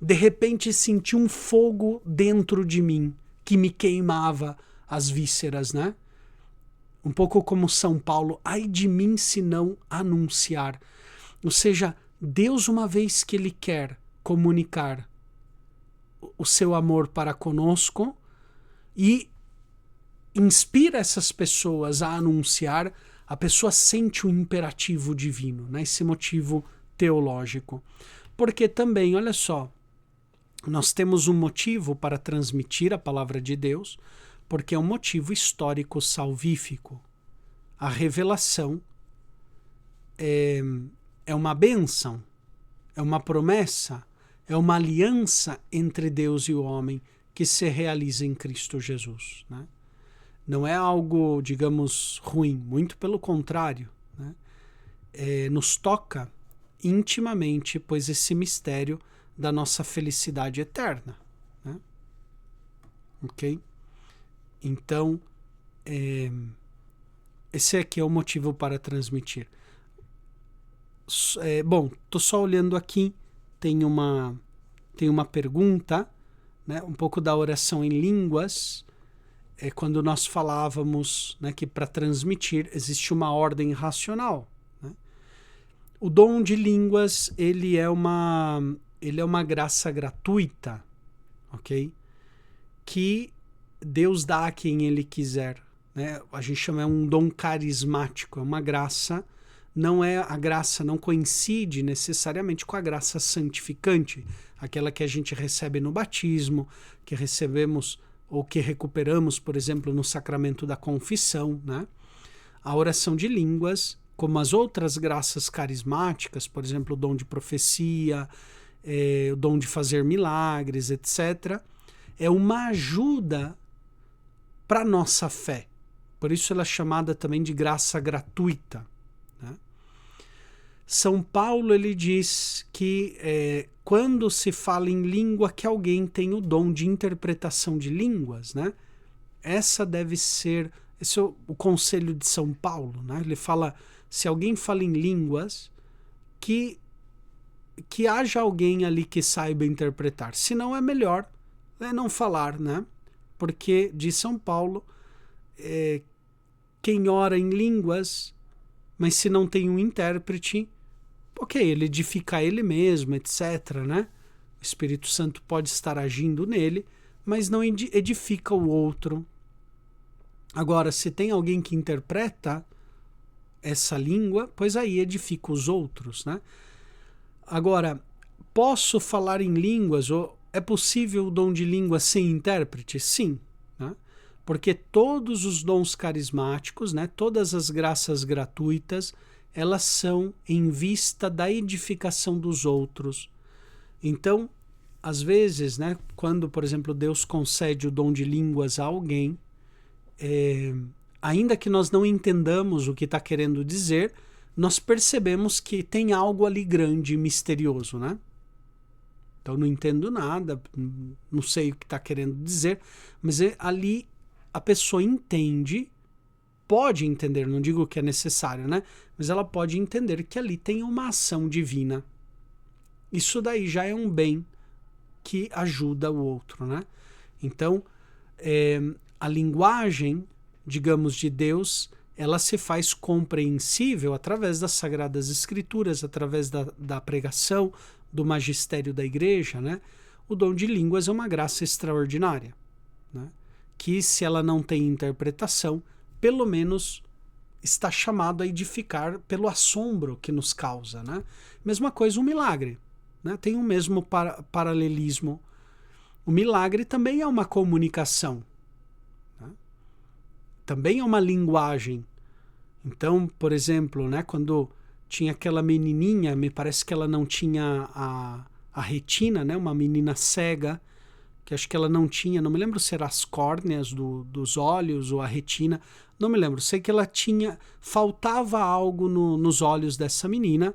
De repente senti um fogo dentro de mim que me queimava as vísceras, né? Um pouco como São Paulo, ai de mim se não anunciar. Ou seja, Deus, uma vez que ele quer comunicar o seu amor para conosco e inspira essas pessoas a anunciar, a pessoa sente o imperativo divino, né? Esse motivo teológico. Porque também, olha só, nós temos um motivo para transmitir a palavra de Deus, porque é um motivo histórico salvífico. A revelação é uma bênção, é uma promessa, é uma aliança entre Deus e o homem que se realiza em Cristo Jesus. Né? Não é algo, digamos, ruim, muito pelo contrário. Né? Nos toca intimamente, pois esse mistério da nossa felicidade eterna. Né? Ok? Então, esse aqui é o motivo para transmitir. Bom, estou só olhando aqui, tem uma pergunta, né, um pouco da oração em línguas, quando nós falávamos, né, que para transmitir existe uma ordem racional. Né? O dom de línguas, ele é uma graça gratuita, ok? Que Deus dá a quem Ele quiser, né? A gente chama um dom carismático, é uma graça. Não é a graça, não coincide necessariamente com a graça santificante, aquela que a gente recebe no batismo, que recebemos ou que recuperamos, por exemplo, no sacramento da confissão, né? A oração de línguas, como as outras graças carismáticas, por exemplo, o dom de profecia, o dom de fazer milagres, etc., é uma ajuda para a nossa fé. Por isso ela é chamada também de graça gratuita. Né? São Paulo ele diz que quando se fala em língua, que alguém tem o dom de interpretação de línguas, né? Esse é o conselho de São Paulo, né? Ele fala, se alguém fala em línguas, que haja alguém ali que saiba interpretar. Se não, é melhor não falar, né? Porque, diz São Paulo, quem ora em línguas, mas se não tem um intérprete, ok, ele edifica ele mesmo, etc., né? O Espírito Santo pode estar agindo nele, mas não edifica o outro. Agora, se tem alguém que interpreta essa língua, pois aí edifica os outros, né? Agora, posso falar em línguas, ou é possível o dom de língua sem intérprete? Sim, né? Porque todos os dons carismáticos, né, todas as graças gratuitas, elas são em vista da edificação dos outros. Então, às vezes, né, quando, por exemplo, Deus concede o dom de línguas a alguém, ainda que nós não entendamos o que está querendo dizer, nós percebemos que tem algo ali grande e misterioso, né? Então, não entendo nada, não sei o que está querendo dizer, mas ali a pessoa entende, pode entender, não digo que é necessário, né? Mas ela pode entender que ali tem uma ação divina. Isso daí já é um bem que ajuda o outro, né? Então, a linguagem, digamos, de Deus, ela se faz compreensível através das Sagradas Escrituras, através da pregação, do magistério da igreja, né? O dom de línguas é uma graça extraordinária, né? Que se ela não tem interpretação, pelo menos está chamado a edificar pelo assombro que nos causa, né? Mesma coisa um milagre, né? Tem o mesmo paralelismo. O milagre também é uma comunicação, né? Também é uma linguagem. Então, por exemplo, né, quando tinha aquela menininha, me parece que ela não tinha a retina, né, uma menina cega, que acho que ela não tinha, não me lembro se era as córneas dos olhos ou a retina, não me lembro, sei que ela tinha, faltava algo nos olhos dessa menina,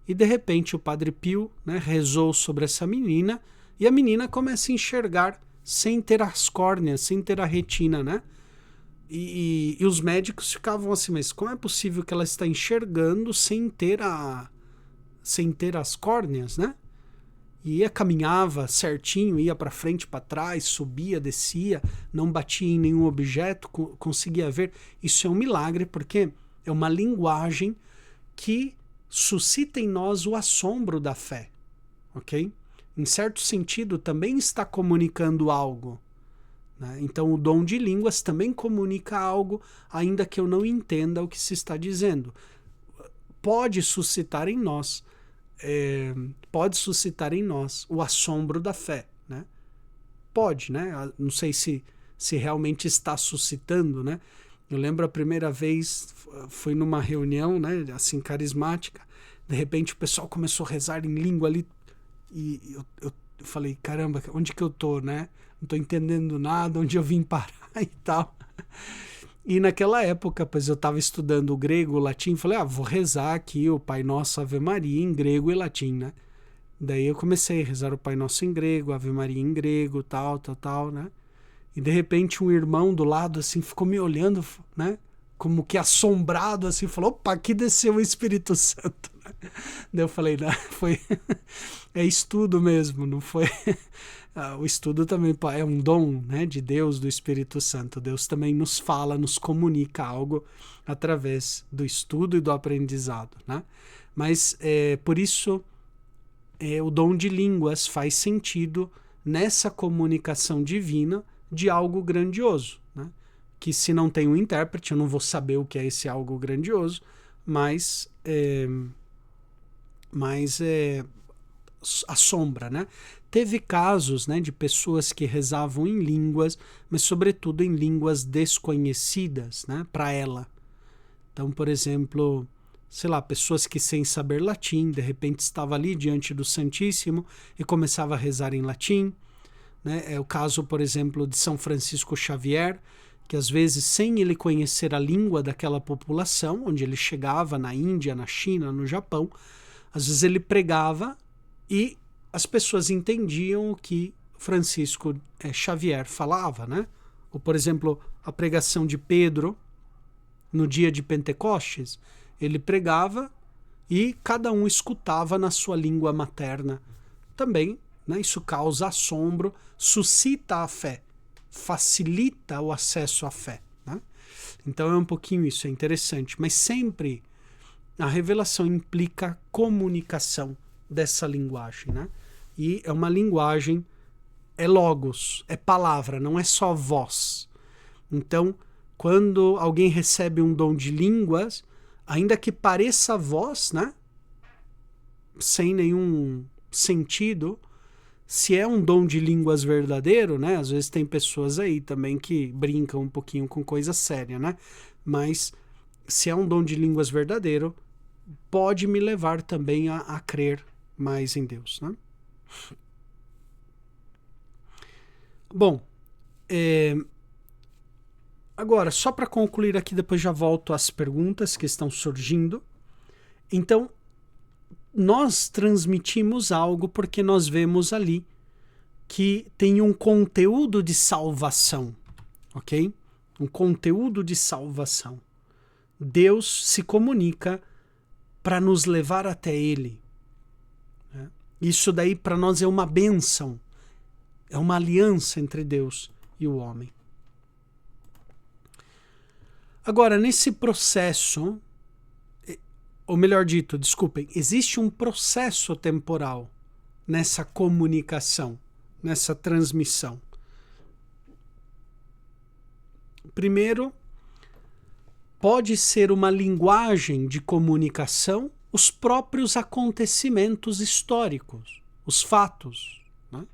e de repente o Padre Pio, né, rezou sobre essa menina, e a menina começa a enxergar sem ter as córneas, sem ter a retina, né? E os médicos ficavam assim, mas como é possível que ela está enxergando sem ter as córneas, né? E caminhava certinho, ia para frente, para trás, subia, descia, não batia em nenhum objeto, conseguia ver. Isso é um milagre, porque é uma linguagem que suscita em nós o assombro da fé, ok? Em certo sentido, também está comunicando algo. Então o dom de línguas também comunica algo, ainda que eu não entenda o que se está dizendo. Pode suscitar em nós o assombro da fé, né? Pode, né? Não sei se realmente está suscitando, né? Eu lembro a primeira vez, fui numa reunião, né, assim, carismática, de repente o pessoal começou a rezar em língua ali, e eu falei, caramba, onde que eu tô, né? Não tô entendendo nada, onde eu vim parar e tal. E naquela época, pois eu estava estudando o grego, o latim, falei, vou rezar aqui o Pai Nosso, Ave Maria em grego e latim, né? Daí eu comecei a rezar o Pai Nosso em grego, Ave Maria em grego, tal, né? E de repente um irmão do lado, assim, ficou me olhando, né? Como que assombrado, assim, falou, opa, aqui desceu o Espírito Santo. Daí eu falei, não, foi... é estudo mesmo, não foi... O estudo também é um dom, né, de Deus, do Espírito Santo. Deus também nos fala, nos comunica algo através do estudo e do aprendizado, né? Mas por isso o dom de línguas faz sentido nessa comunicação divina de algo grandioso, né? Que se não tem um intérprete, eu não vou saber o que é esse algo grandioso, mas assombra, né? Teve casos, né, de pessoas que rezavam em línguas, mas sobretudo em línguas desconhecidas, né, para ela. Então, por exemplo, sei lá, pessoas que sem saber latim, de repente estava ali diante do Santíssimo e começava a rezar em latim, né? É o caso, por exemplo, de São Francisco Xavier, que às vezes, sem ele conhecer a língua daquela população, onde ele chegava na Índia, na China, no Japão, às vezes ele pregava e as pessoas entendiam o que Francisco Xavier falava, né? Ou, por exemplo, a pregação de Pedro no dia de Pentecostes, ele pregava e cada um escutava na sua língua materna. Também, né, isso causa assombro, suscita a fé, facilita o acesso à fé, né? Então é um pouquinho isso, é interessante. Mas sempre a revelação implica comunicação dessa linguagem, né? E é uma linguagem, é logos, é palavra, não é só voz. Então, quando alguém recebe um dom de línguas, ainda que pareça voz, né? Sem nenhum sentido, se é um dom de línguas verdadeiro, né? Às vezes tem pessoas aí também que brincam um pouquinho com coisa séria, né? Mas se é um dom de línguas verdadeiro, pode me levar também a crer mais em Deus, né? Bom, agora, só para concluir aqui, depois já volto às perguntas que estão surgindo. Então, nós transmitimos algo porque nós vemos ali que tem um conteúdo de salvação, ok? Um conteúdo de salvação. Deus se comunica para nos levar até Ele. Isso daí para nós é uma bênção, é uma aliança entre Deus e o homem. Agora, nesse processo, ou melhor dito, desculpem, existe um processo temporal nessa comunicação, nessa transmissão. Primeiro, pode ser uma linguagem de comunicação os próprios acontecimentos históricos, os fatos, né?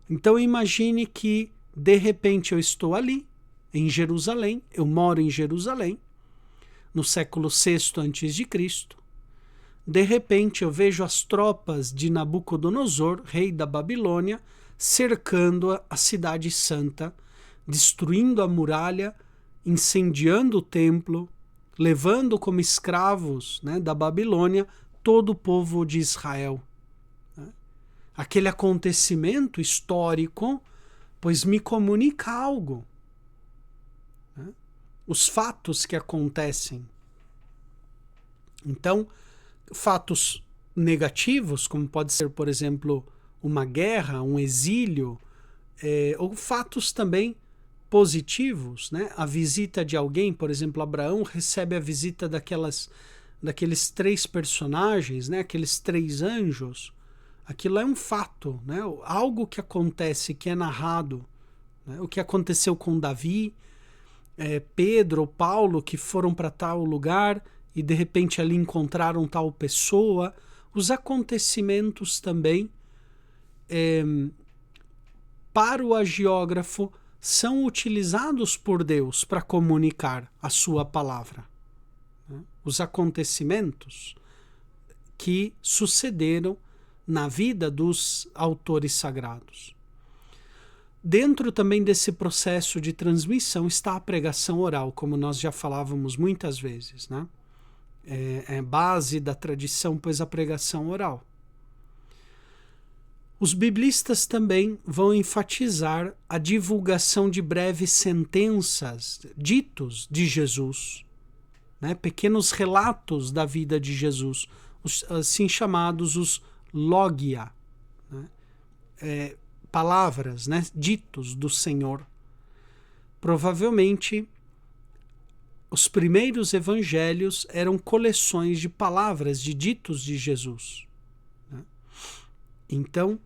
Então imagine que de repente eu estou ali, em Jerusalém, eu moro em Jerusalém, no século VI a.C., de repente eu vejo as tropas de Nabucodonosor, rei da Babilônia, cercando a cidade santa, destruindo a muralha, incendiando o templo, levando como escravos, né, da Babilônia todo o povo de Israel. Aquele acontecimento histórico, pois me comunica algo. Os fatos que acontecem. Então, fatos negativos, como pode ser, por exemplo, uma guerra, um exílio, ou fatos também positivos, né? A visita de alguém, por exemplo, Abraão recebe a visita daqueles 3 personagens, né? Aqueles 3 anjos. Aquilo é um fato, né? Algo que acontece, que é narrado, né? O que aconteceu com Davi, Pedro ou Paulo, que foram para tal lugar e de repente ali encontraram tal pessoa. Os acontecimentos também, para o agiógrafo, são utilizados por Deus para comunicar a sua palavra. Os acontecimentos que sucederam na vida dos autores sagrados. Dentro também desse processo de transmissão está a pregação oral, como nós já falávamos muitas vezes, né? É base da tradição, pois a pregação oral. Os biblistas também vão enfatizar a divulgação de breves sentenças, ditos de Jesus, né? Pequenos relatos da vida de Jesus, assim chamados os logia, né? Palavras, né? Ditos do Senhor. Provavelmente, os primeiros evangelhos eram coleções de palavras, de ditos de Jesus, né? Então,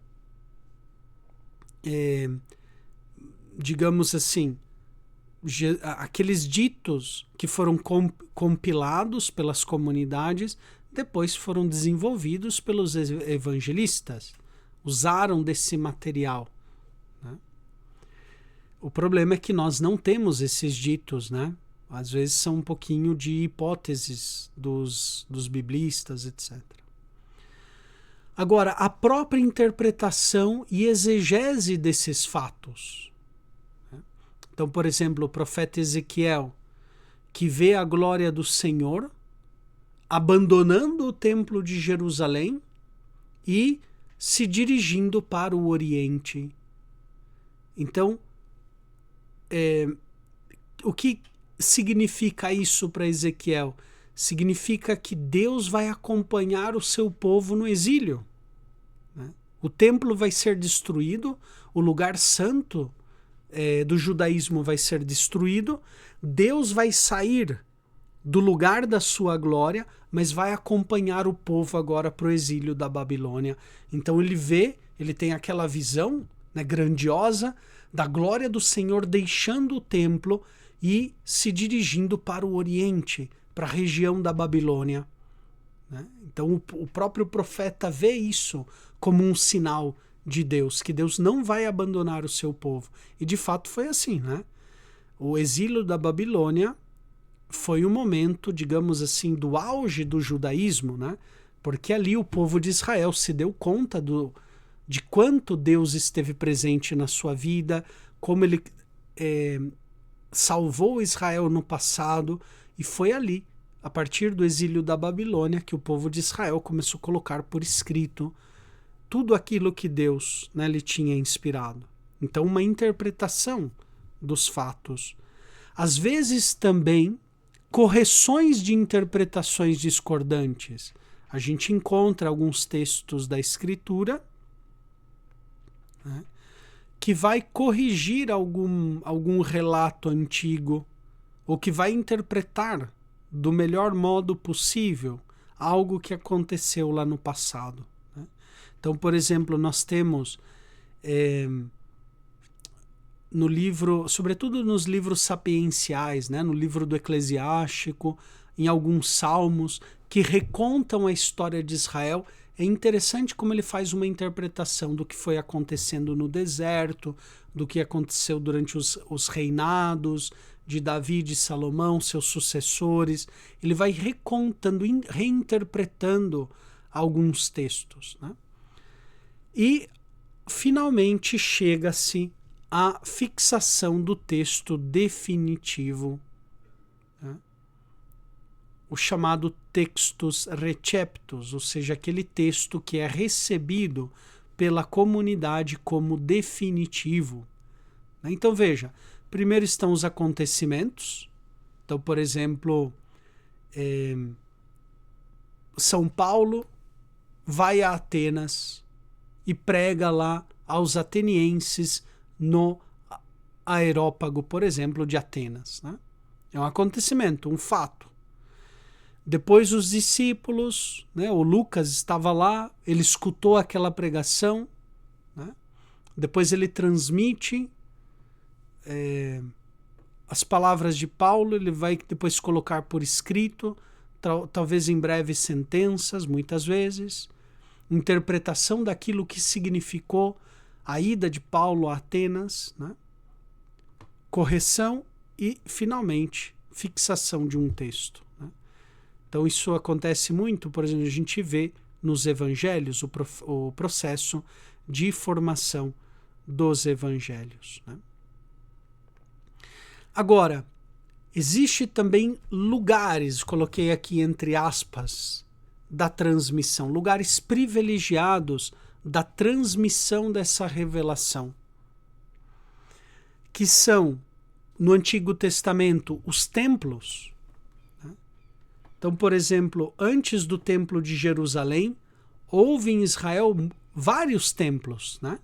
digamos assim, aqueles ditos que foram compilados pelas comunidades, depois foram desenvolvidos pelos evangelistas, usaram desse material, né? O problema é que nós não temos esses ditos, né? Às vezes são um pouquinho de hipóteses dos biblistas, etc. Agora, a própria interpretação e exegese desses fatos. Então, por exemplo, o profeta Ezequiel, que vê a glória do Senhor abandonando o templo de Jerusalém e se dirigindo para o Oriente. Então, o que significa isso para Ezequiel? Significa que Deus vai acompanhar o seu povo no exílio, né? O templo vai ser destruído, o lugar santo do judaísmo vai ser destruído, Deus vai sair do lugar da sua glória, mas vai acompanhar o povo agora para o exílio da Babilônia. Então ele tem aquela visão, né, grandiosa da glória do Senhor deixando o templo e se dirigindo para o Oriente, para a região da Babilônia, né? Então o próprio profeta vê isso como um sinal de Deus, que Deus não vai abandonar o seu povo. E de fato foi assim, né? O exílio da Babilônia foi um momento, digamos assim, do auge do judaísmo, né? Porque ali o povo de Israel se deu conta de quanto Deus esteve presente na sua vida, como ele salvou Israel no passado, e foi ali, a partir do exílio da Babilônia, que o povo de Israel começou a colocar por escrito tudo aquilo que Deus, né, lhe tinha inspirado. Então, uma interpretação dos fatos. Às vezes também correções de interpretações discordantes. A gente encontra alguns textos da Escritura, né, que vai corrigir algum relato antigo, ou que vai interpretar do melhor modo possível algo que aconteceu lá no passado, né? Então, por exemplo, nós temos no livro, sobretudo nos livros sapienciais, né, no livro do Eclesiástico, em alguns salmos que recontam a história de Israel. É interessante como ele faz uma interpretação do que foi acontecendo no deserto, do que aconteceu durante os reinados de Davi e de Salomão, seus sucessores. Ele vai recontando, reinterpretando alguns textos, né? E, finalmente, chega-se à fixação do texto definitivo, né? O chamado textus receptus, ou seja, aquele texto que é recebido pela comunidade como definitivo. Então, veja, primeiro estão os acontecimentos. Então, por exemplo, São Paulo vai a Atenas e prega lá aos atenienses no Areópago, por exemplo, de Atenas, né? É um acontecimento, um fato. Depois os discípulos, né, o Lucas estava lá, ele escutou aquela pregação, né? Depois ele transmite as palavras de Paulo, ele vai depois colocar por escrito, talvez em breves sentenças, muitas vezes, interpretação daquilo que significou a ida de Paulo a Atenas, né? Correção e, finalmente, fixação de um texto, né? Então isso acontece muito, por exemplo, a gente vê nos evangelhos o processo de formação dos evangelhos, né? Agora, existe também lugares, coloquei aqui entre aspas, da transmissão, lugares privilegiados da transmissão dessa revelação, que são, no Antigo Testamento, os templos, né? Então, por exemplo, antes do Templo de Jerusalém, houve em Israel vários templos, né?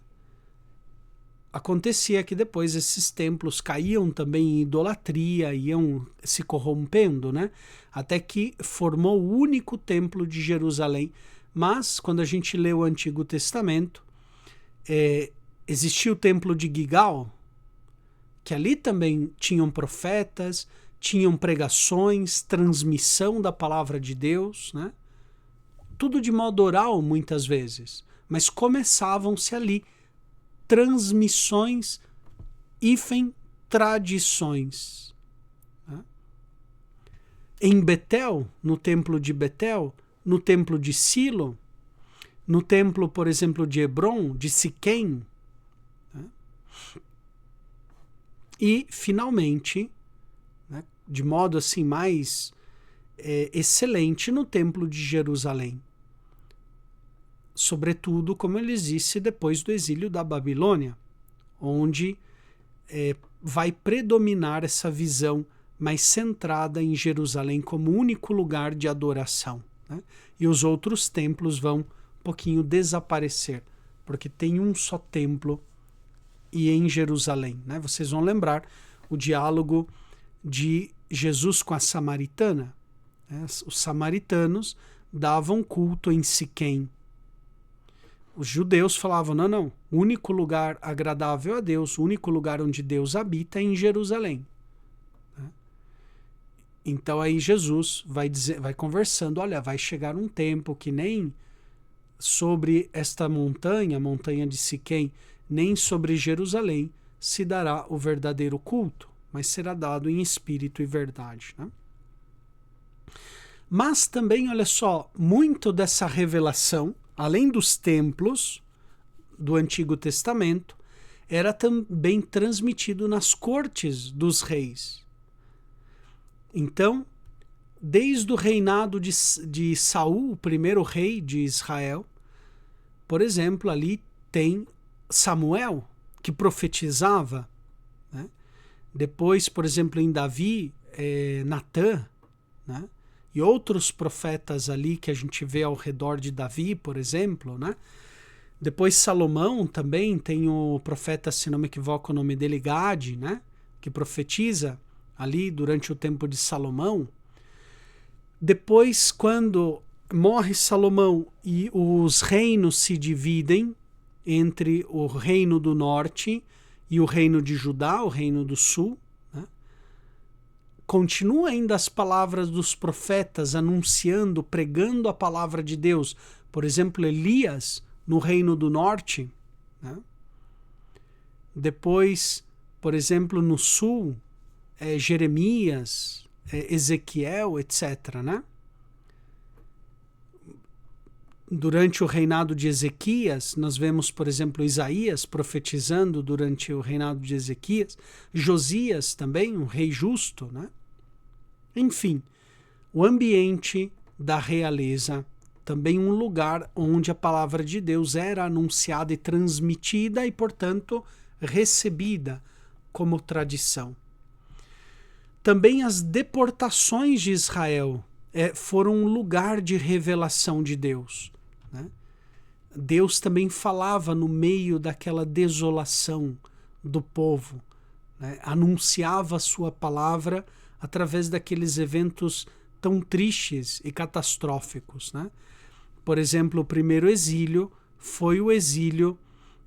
Acontecia que depois esses templos caíam também em idolatria, iam se corrompendo, né? Até que formou o único templo de Jerusalém. Mas, quando a gente lê o Antigo Testamento, existia o templo de Gigal, que ali também tinham profetas, tinham pregações, transmissão da palavra de Deus, né? Tudo de modo oral muitas vezes, mas começavam-se ali transmissões, tradições. Né? Em Betel, no templo de Betel, no templo de Silo, no templo, por exemplo, de Hebron, de Siquém, né? E, finalmente, né, de modo assim mais excelente, no templo de Jerusalém. Sobretudo, como eu lhes disse, depois do exílio da Babilônia, onde vai predominar essa visão mais centrada em Jerusalém como único lugar de adoração. Né? E os outros templos vão um pouquinho desaparecer, porque tem um só templo e em Jerusalém. Né? Vocês vão lembrar o diálogo de Jesus com a samaritana. Né? Os samaritanos davam culto em Siquém. Os judeus falavam, não, o único lugar agradável a Deus, o único lugar onde Deus habita é em Jerusalém. Então aí Jesus vai conversando, olha, vai chegar um tempo que nem sobre esta montanha, a montanha de Siquém, nem sobre Jerusalém se dará o verdadeiro culto, mas será dado em espírito e verdade. Né? Mas também, olha só, muito dessa revelação, além dos templos do Antigo Testamento, era também transmitido nas cortes dos reis. Então, desde o reinado de Saul, o primeiro rei de Israel, por exemplo, ali tem Samuel, que profetizava. Né? Depois, por exemplo, em Davi, Natã, né? E outros profetas ali que a gente vê ao redor de Davi, por exemplo. Né? Depois Salomão também tem o profeta, se não me equivoco, o nome dele Gade, né? Que profetiza ali durante o tempo de Salomão. Depois, quando morre Salomão e os reinos se dividem entre o reino do norte e o reino de Judá, o reino do sul, né? Continua ainda as palavras dos profetas anunciando, pregando a palavra de Deus. Por exemplo, Elias no reino do norte. Né? Depois, por exemplo, no sul, Jeremias, Ezequiel, etc. Né? Durante o reinado de Ezequias, nós vemos, por exemplo, Isaías profetizando durante o reinado de Ezequias, Josias também, um rei justo, né? Enfim, o ambiente da realeza, também um lugar onde a palavra de Deus era anunciada e transmitida e, portanto, recebida como tradição. Também as deportações de Israel foram um lugar de revelação de Deus. Né? Deus também falava no meio daquela desolação do povo, né? Anunciava a sua palavra através daqueles eventos tão tristes e catastróficos. Né? Por exemplo, o primeiro exílio foi o exílio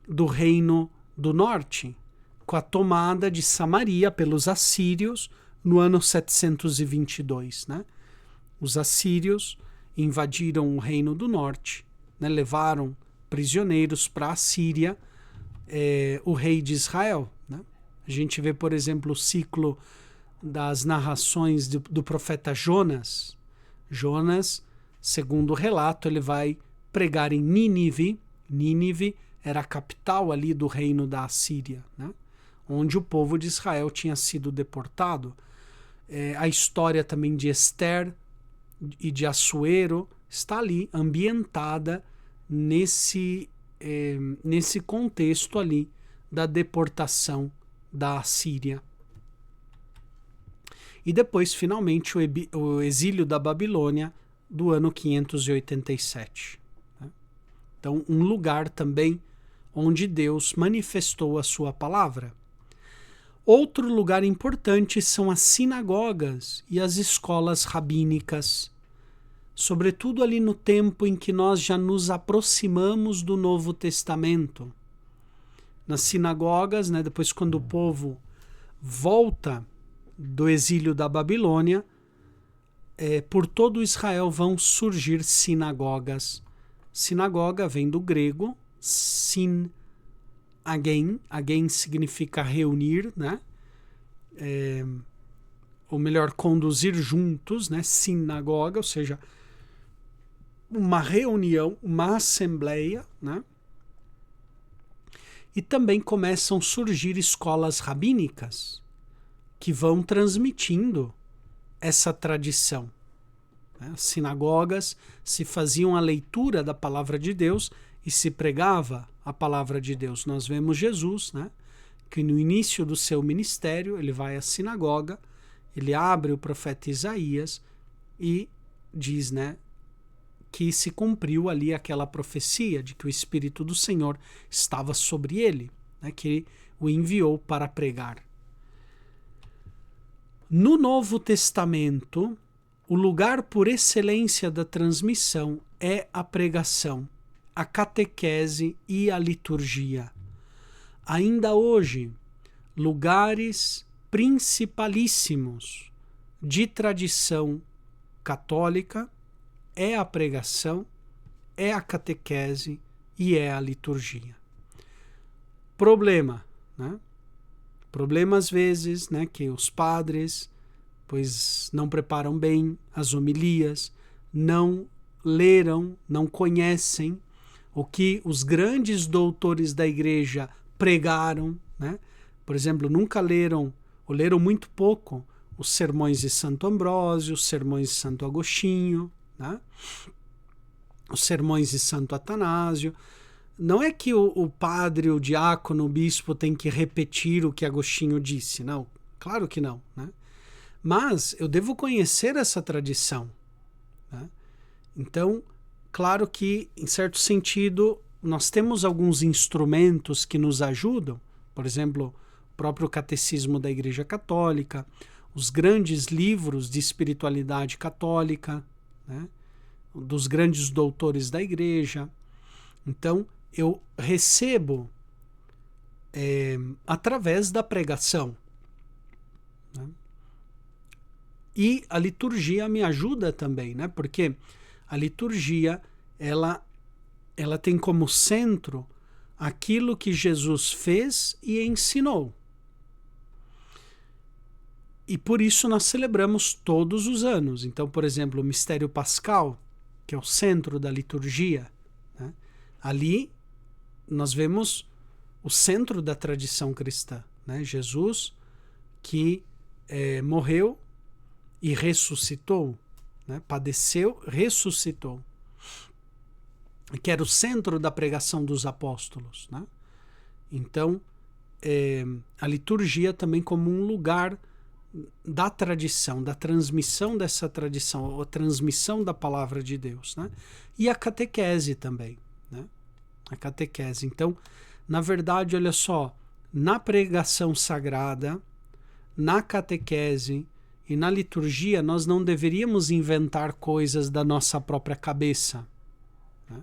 do reino do norte, com a tomada de Samaria pelos assírios no ano 722. Né? Os assírios invadiram o reino do norte, né, levaram prisioneiros para a Síria o rei de Israel. Né? A gente vê, por exemplo, o ciclo das narrações do profeta Jonas. Jonas, segundo o relato, ele vai pregar em Nínive. Nínive era a capital ali do reino da Assíria, né? Onde o povo de Israel tinha sido deportado. A história também de Esther e de Assuero está ali ambientada nesse contexto ali da deportação da Assíria. E depois, finalmente, o exílio da Babilônia do ano 587. Né? Então, um lugar também onde Deus manifestou a sua palavra. Outro lugar importante são as sinagogas e as escolas rabínicas, sobretudo ali no tempo em que nós já nos aproximamos do Novo Testamento. Nas sinagogas, né, depois quando o povo volta do exílio da Babilônia, por todo Israel vão surgir sinagogas. Sinagoga vem do grego, sin, again significa reunir, né? Ou melhor, conduzir juntos, né? Sinagoga, ou seja, uma reunião, uma assembleia, né? E também começam a surgir escolas rabínicas que vão transmitindo essa tradição. As sinagogas se faziam a leitura da palavra de Deus e se pregava a palavra de Deus. Nós vemos Jesus, né, que no início do seu ministério ele vai à sinagoga, ele abre o profeta Isaías e diz, né, que se cumpriu ali aquela profecia de que o Espírito do Senhor estava sobre ele, né, que o enviou para pregar. No Novo Testamento, o lugar por excelência da transmissão é a pregação, a catequese e a liturgia. Ainda hoje, lugares principalíssimos de tradição católica é a pregação, é a catequese e é a liturgia. Problema, né? Problema às vezes, né, que os padres pois não preparam bem as homilias, não leram, não conhecem o que os grandes doutores da igreja pregaram, né? Por exemplo, nunca leram, ou leram muito pouco, os sermões de Santo Ambrósio, os sermões de Santo Agostinho, né? Os sermões de Santo Atanásio. Não é que o padre, o diácono, o bispo tem que repetir o que Agostinho disse, não. Claro que não, né? Mas eu devo conhecer essa tradição, né? Então, claro que, em certo sentido, nós temos alguns instrumentos que nos ajudam, por exemplo, o próprio Catecismo da Igreja Católica, os grandes livros de espiritualidade católica, né, dos grandes doutores da Igreja. Então, eu recebo através da pregação, né? E a liturgia me ajuda também, né? Porque a liturgia, ela tem como centro aquilo que Jesus fez e ensinou. E por isso nós celebramos todos os anos. Então, por exemplo, o Mistério Pascal, que é o centro da liturgia, né? Ali nós vemos o centro da tradição cristã, né? Jesus que morreu e ressuscitou, né? Padeceu, ressuscitou, que era o centro da pregação dos apóstolos, né? Então, a liturgia também como um lugar da tradição, da transmissão dessa tradição, a transmissão da palavra de Deus, né? E a catequese também, né? A catequese. Então, na verdade, olha só, na pregação sagrada, na catequese e na liturgia, nós não deveríamos inventar coisas da nossa própria cabeça, né?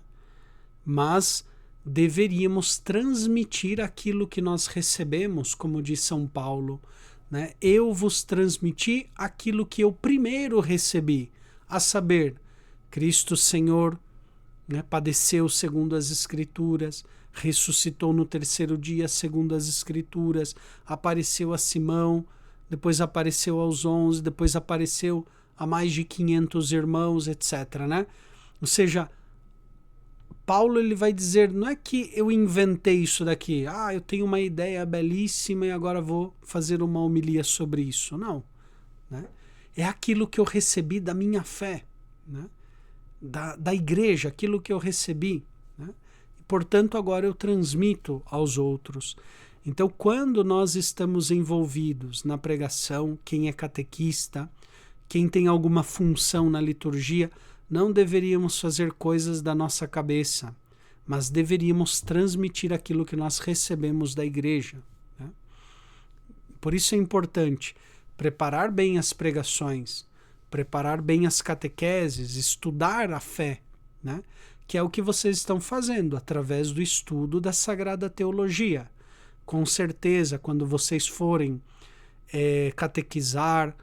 Mas deveríamos transmitir aquilo que nós recebemos, como diz São Paulo, né? Eu vos transmiti aquilo que eu primeiro recebi, a saber, Cristo Senhor, né, padeceu segundo as Escrituras, ressuscitou no terceiro dia segundo as Escrituras, apareceu a Simão, depois apareceu aos 11, depois apareceu a mais de 500 irmãos, etc., né? Ou seja, Paulo ele vai dizer, não é que eu inventei isso daqui, eu tenho uma ideia belíssima e agora vou fazer uma homilia sobre isso. Não, né? É aquilo que eu recebi da minha fé, né? Da igreja, aquilo que eu recebi, né? E, portanto, agora eu transmito aos outros. Então, quando nós estamos envolvidos na pregação, quem é catequista, quem tem alguma função na liturgia, não deveríamos fazer coisas da nossa cabeça, mas deveríamos transmitir aquilo que nós recebemos da igreja, né? Por isso é importante preparar bem as pregações, preparar bem as catequeses, estudar a fé, né? Que é o que vocês estão fazendo através do estudo da Sagrada Teologia. Com certeza, quando vocês forem catequizar,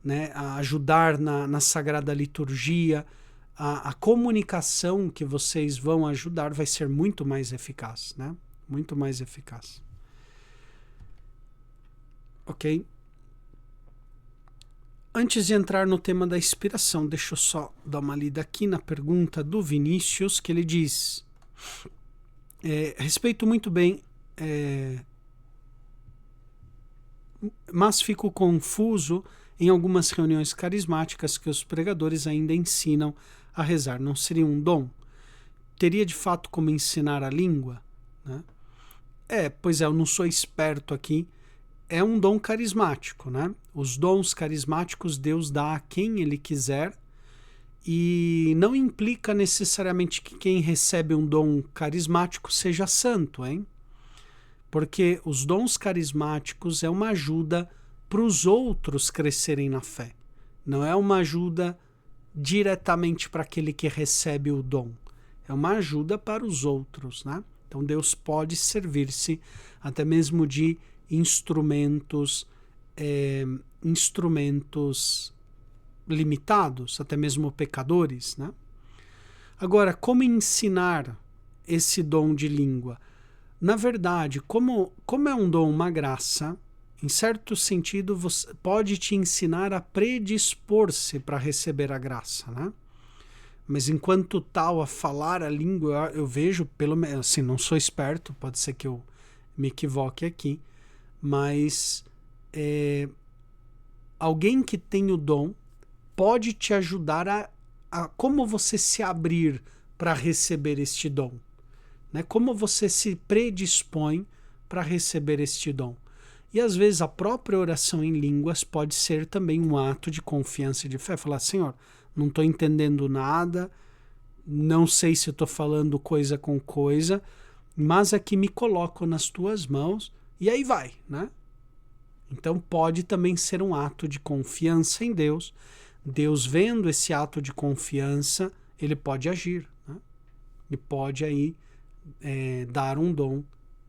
né, a ajudar na Sagrada Liturgia, a comunicação que vocês vão ajudar vai ser muito mais eficaz, né? Muito mais eficaz. Ok? Antes de entrar no tema da inspiração, deixa eu só dar uma lida aqui na pergunta do Vinícius, que ele diz: respeito muito bem, mas fico confuso em algumas reuniões carismáticas que os pregadores ainda ensinam a rezar. Não seria um dom? Teria de fato como ensinar a língua? Né? Pois é, eu não sou esperto aqui. É um dom carismático, né? Os dons carismáticos Deus dá a quem Ele quiser e não implica necessariamente que quem recebe um dom carismático seja santo, hein? Porque os dons carismáticos é uma ajuda para os outros crescerem na fé. Não é uma ajuda diretamente para aquele que recebe o dom. É uma ajuda para os outros, né? Então Deus pode servir-se até mesmo de instrumentos limitados, até mesmo pecadores, né? Agora, como ensinar esse dom de língua? Na verdade, como é um dom, uma graça, em certo sentido, você pode te ensinar a predispor-se para receber a graça, né? Mas enquanto tal, a falar a língua, eu vejo, pelo menos, assim, não sou esperto, pode ser que eu me equivoque aqui, mas alguém que tem o dom pode te ajudar a como você se abrir para receber este dom, né? Como você se predispõe para receber este dom. E às vezes a própria oração em línguas pode ser também um ato de confiança e de fé. Falar: Senhor, não estou entendendo nada, não sei se estou falando coisa com coisa, mas aqui me coloco nas tuas mãos. E aí vai, né? Então pode também ser um ato de confiança em Deus. Deus, vendo esse ato de confiança, ele pode agir, né? E pode aí dar um dom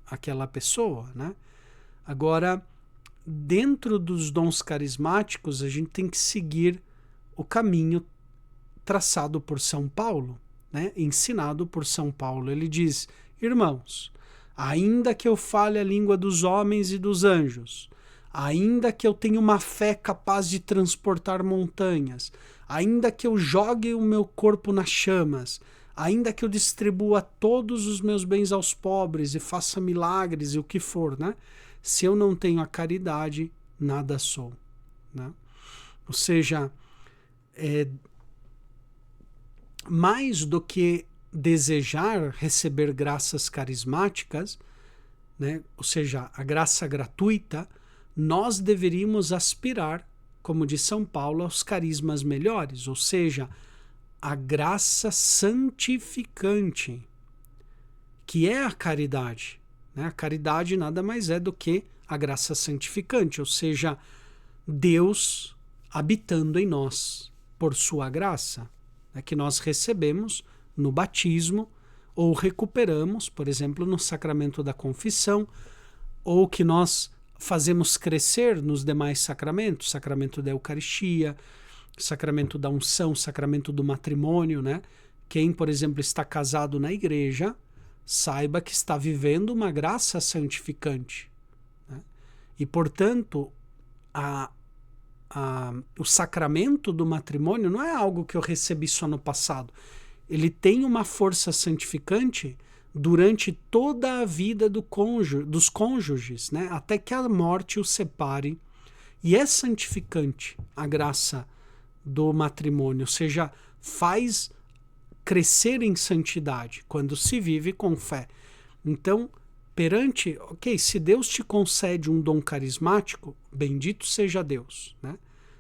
àquela pessoa, né? Agora, dentro dos dons carismáticos, a gente tem que seguir o caminho traçado por São Paulo, né? Ensinado por São Paulo. Ele diz: irmãos, ainda que eu fale a língua dos homens e dos anjos, ainda que eu tenha uma fé capaz de transportar montanhas, ainda que eu jogue o meu corpo nas chamas, ainda que eu distribua todos os meus bens aos pobres e faça milagres e o que for, né? Se eu não tenho a caridade, nada sou, né? Ou seja, mais do que desejar receber graças carismáticas, né? Ou seja, a graça gratuita, nós deveríamos aspirar, como diz São Paulo, aos carismas melhores, ou seja, a graça santificante, que é a caridade, né? A caridade nada mais é do que a graça santificante, ou seja, Deus habitando em nós por sua graça, né? Que nós recebemos no batismo ou recuperamos, por exemplo, no sacramento da confissão, ou que nós fazemos crescer nos demais sacramentos, sacramento da Eucaristia, sacramento da unção, sacramento do matrimônio, né? Quem, por exemplo, está casado na igreja, saiba que está vivendo uma graça santificante, né? E, portanto, o sacramento do matrimônio não é algo que eu recebi só no passado. Ele tem uma força santificante durante toda a vida dos cônjuges, né? Até que a morte os separe. E é santificante a graça do matrimônio, ou seja, faz crescer em santidade quando se vive com fé. Então, se Deus te concede um dom carismático, bendito seja Deus, né?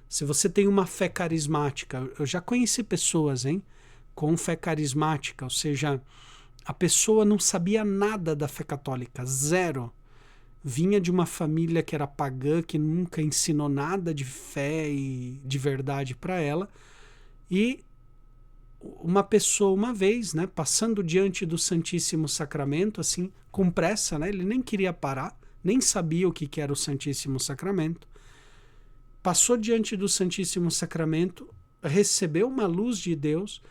Se você tem uma fé carismática, eu já conheci pessoas, com fé carismática, ou seja, a pessoa não sabia nada da fé católica, zero. Vinha de uma família que era pagã, que nunca ensinou nada de fé e de verdade para ela. E uma pessoa, uma vez, né, passando diante do Santíssimo Sacramento, assim, com pressa, né, ele nem queria parar, nem sabia o que era o Santíssimo Sacramento. passou diante do Santíssimo Sacramento, recebeu uma luz de Deus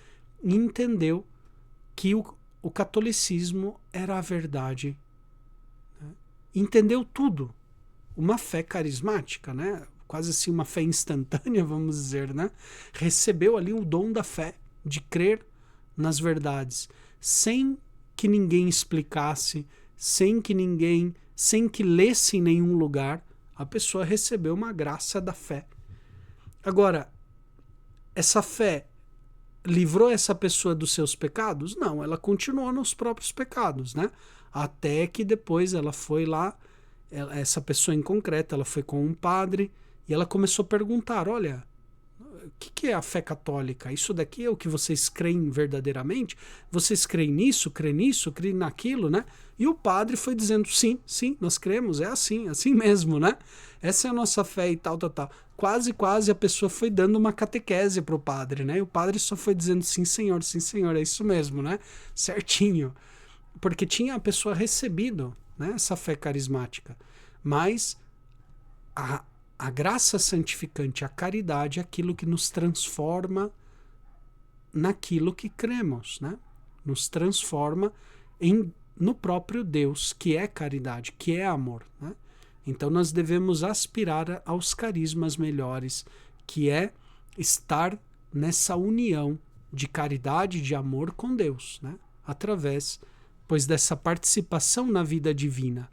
e entendeu que o catolicismo era a verdade. Né? Entendeu tudo. Uma fé carismática, né? Quase assim uma fé instantânea, vamos dizer, né? Recebeu ali o dom da fé, de crer nas verdades, sem que ninguém explicasse, sem que lesse em nenhum lugar, a pessoa recebeu uma graça da fé. Agora, essa fé livrou essa pessoa dos seus pecados? Não, ela continuou nos próprios pecados, né? Até que depois ela foi lá, essa pessoa em concreto, ela foi com um padre e ela começou a perguntar, olha, o que é a fé católica? Isso daqui é o que vocês creem verdadeiramente? Vocês creem nisso, creem naquilo, né? E o padre foi dizendo, sim, nós cremos, é assim mesmo, né? Essa é a nossa fé e tal. Quase a pessoa foi dando uma catequese para o padre, né? E o padre só foi dizendo, sim, senhor, é isso mesmo, né? Certinho. Porque tinha a pessoa recebido, né, essa fé carismática. Mas a graça santificante, a caridade é aquilo que nos transforma naquilo que cremos, né? Nos transforma no próprio Deus, que é caridade, que é amor, né? Então nós devemos aspirar aos carismas melhores, que é estar nessa união de caridade e de amor com Deus, né? Através, pois, dessa participação na vida divina.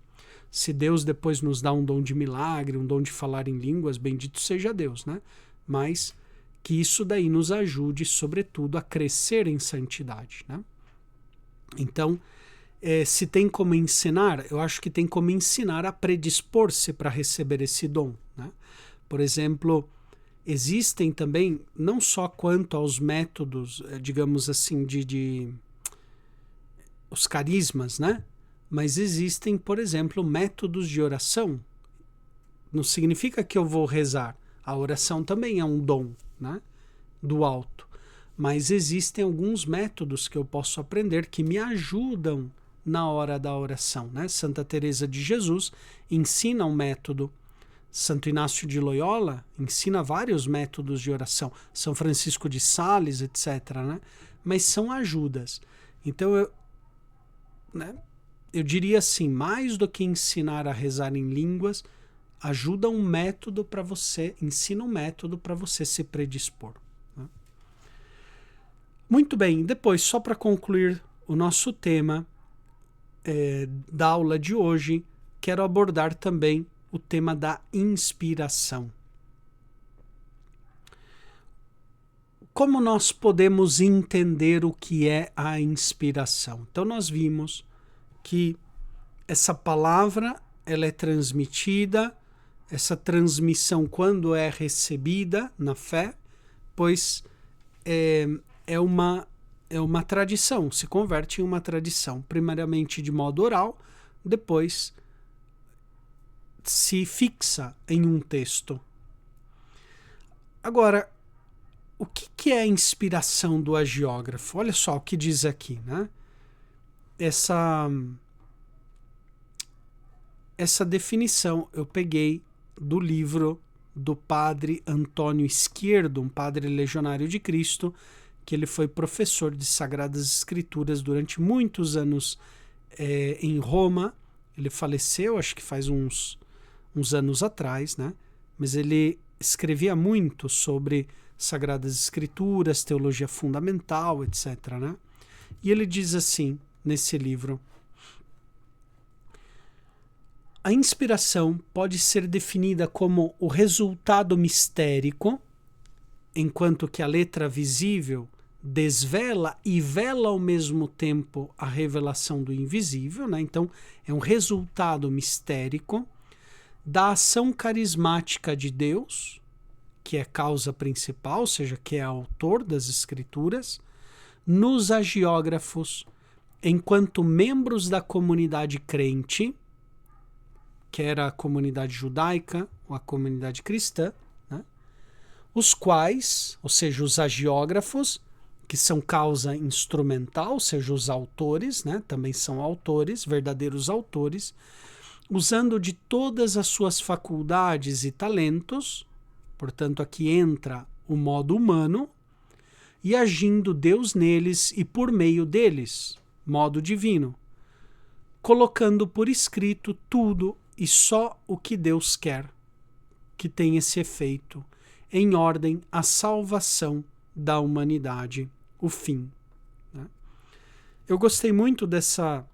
Se Deus depois nos dá um dom de milagre, um dom de falar em línguas, bendito seja Deus, né? Mas que isso daí nos ajude, sobretudo, a crescer em santidade, né? Então, se tem como ensinar, eu acho que tem como ensinar a predispor-se para receber esse dom, né? Por exemplo, existem também, não só quanto aos métodos, digamos assim, os carismas, né? Mas existem, por exemplo, métodos de oração. Não significa que eu vou rezar. A oração também é um dom, né, do alto. Mas existem alguns métodos que eu posso aprender que me ajudam na hora da oração, né? Santa Teresa de Jesus ensina um método. Santo Inácio de Loyola ensina vários métodos de oração. São Francisco de Sales, etc., né? Mas são ajudas. Então, eu diria assim, mais do que ensinar a rezar em línguas, ensina um método para você se predispor, né? Muito bem, depois, só para concluir o nosso tema da aula de hoje, quero abordar também o tema da inspiração. Como nós podemos entender o que é a inspiração? Então nós vimos que essa palavra ela é transmitida, essa transmissão quando é recebida na fé, pois é uma tradição, se converte em uma tradição, primeiramente de modo oral, depois se fixa em um texto. Agora, o que é a inspiração do agiógrafo? Olha só o que diz aqui, né? Essa definição eu peguei do livro do padre Antônio Izquierdo, um padre legionário de Cristo, que ele foi professor de Sagradas Escrituras durante muitos anos em Roma. Ele faleceu, acho que faz uns anos atrás, né? Mas ele escrevia muito sobre Sagradas Escrituras, teologia fundamental, etc., né? E ele diz assim, nesse livro: a inspiração pode ser definida como o resultado mistérico, enquanto que a letra visível desvela e vela ao mesmo tempo a revelação do invisível, né? Então, é um resultado mistérico da ação carismática de Deus, que é causa principal, ou seja, que é autor das Escrituras, nos agiógrafos, enquanto membros da comunidade crente, que era a comunidade judaica ou a comunidade cristã, né? Os quais, ou seja, os agiógrafos, que são causa instrumental, ou seja, os autores, né? Também são autores, verdadeiros autores, usando de todas as suas faculdades e talentos, Portanto, aqui entra o modo humano e agindo Deus neles e por meio deles, modo divino, colocando por escrito tudo e só o que Deus quer que tenha esse efeito, em ordem à salvação da humanidade, o fim. Né? Eu gostei muito dessa,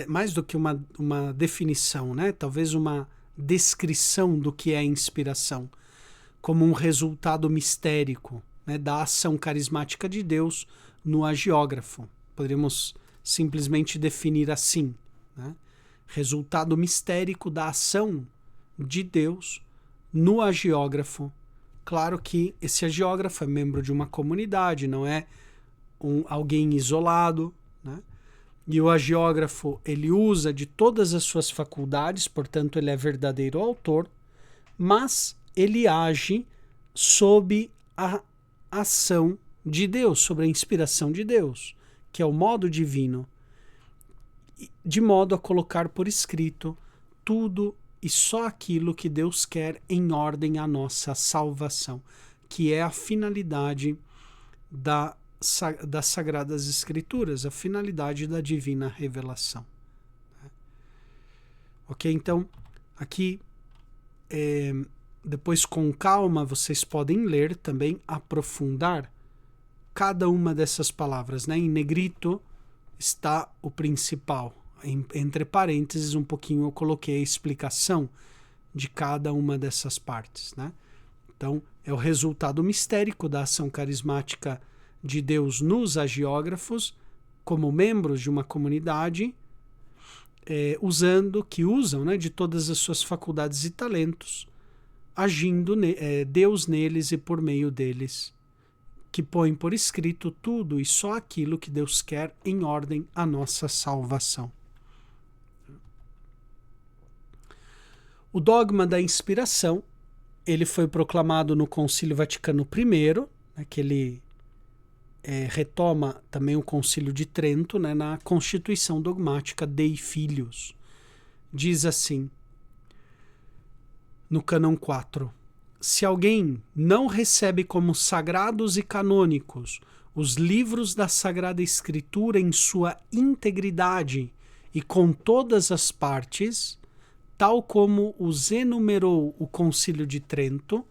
mais do que uma definição, né? Talvez uma descrição do que é inspiração, como um resultado mistérico, né, da ação carismática de Deus no agiógrafo. Poderíamos simplesmente definir assim, né? Resultado mistérico da ação de Deus no agiógrafo. Claro que esse agiógrafo é membro de uma comunidade, não é alguém isolado, né? E o agiógrafo, ele usa de todas as suas faculdades, portanto ele é verdadeiro autor, mas ele age sob a ação de Deus, sobre a inspiração de Deus, que é o modo divino, de modo a colocar por escrito tudo e só aquilo que Deus quer em ordem à nossa salvação, que é a finalidade das Sagradas Escrituras, a finalidade da divina revelação. Ok? Então, aqui, depois com calma, vocês podem ler também, aprofundar cada uma dessas palavras, né? Em negrito está o principal. Entre parênteses, um pouquinho eu coloquei a explicação de cada uma dessas partes, né? Então, é o resultado mistérico da ação carismática de Deus nos agiógrafos, como membros de uma comunidade, usam, né, de todas as suas faculdades e talentos, agindo Deus neles e por meio deles, que põe por escrito tudo e só aquilo que Deus quer em ordem à nossa salvação. O dogma da inspiração, ele foi proclamado no Concílio Vaticano I, né, que ele retoma também o Concílio de Trento, né, na Constituição Dogmática Dei Filius. Diz assim, no Cânon 4, se alguém não recebe como sagrados e canônicos os livros da Sagrada Escritura em sua integridade e com todas as partes, tal como os enumerou o Concílio de Trento,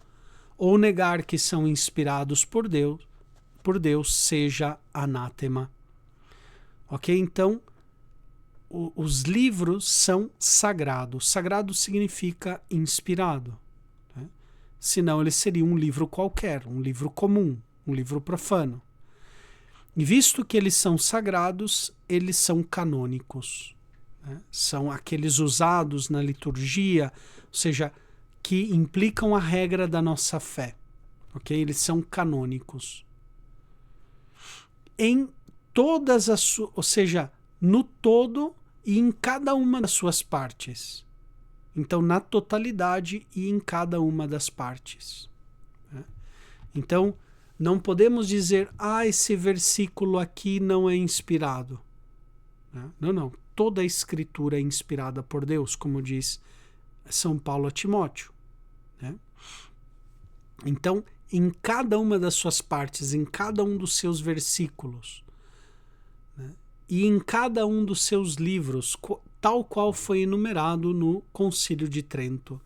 ou negar que são inspirados por Deus seja anátema. Ok? Então, os livros são sagrados. Sagrado significa inspirado. Né? Senão ele seria um livro qualquer, um livro comum, um livro profano. E visto que eles são sagrados, eles são canônicos. Né? São aqueles usados na liturgia, ou seja, que implicam a regra da nossa fé. Ok? Eles são canônicos. Em todas as ou seja, no todo e em cada uma das suas partes. Então, na totalidade e em cada uma das partes. Né? Então, não podemos dizer, esse versículo aqui não é inspirado. Né? Não. Toda a Escritura é inspirada por Deus, como diz São Paulo a Timóteo. Né? Então, em cada uma das suas partes, em cada um dos seus versículos, né? E em cada um dos seus livros, tal qual foi enumerado no Concílio de Trento.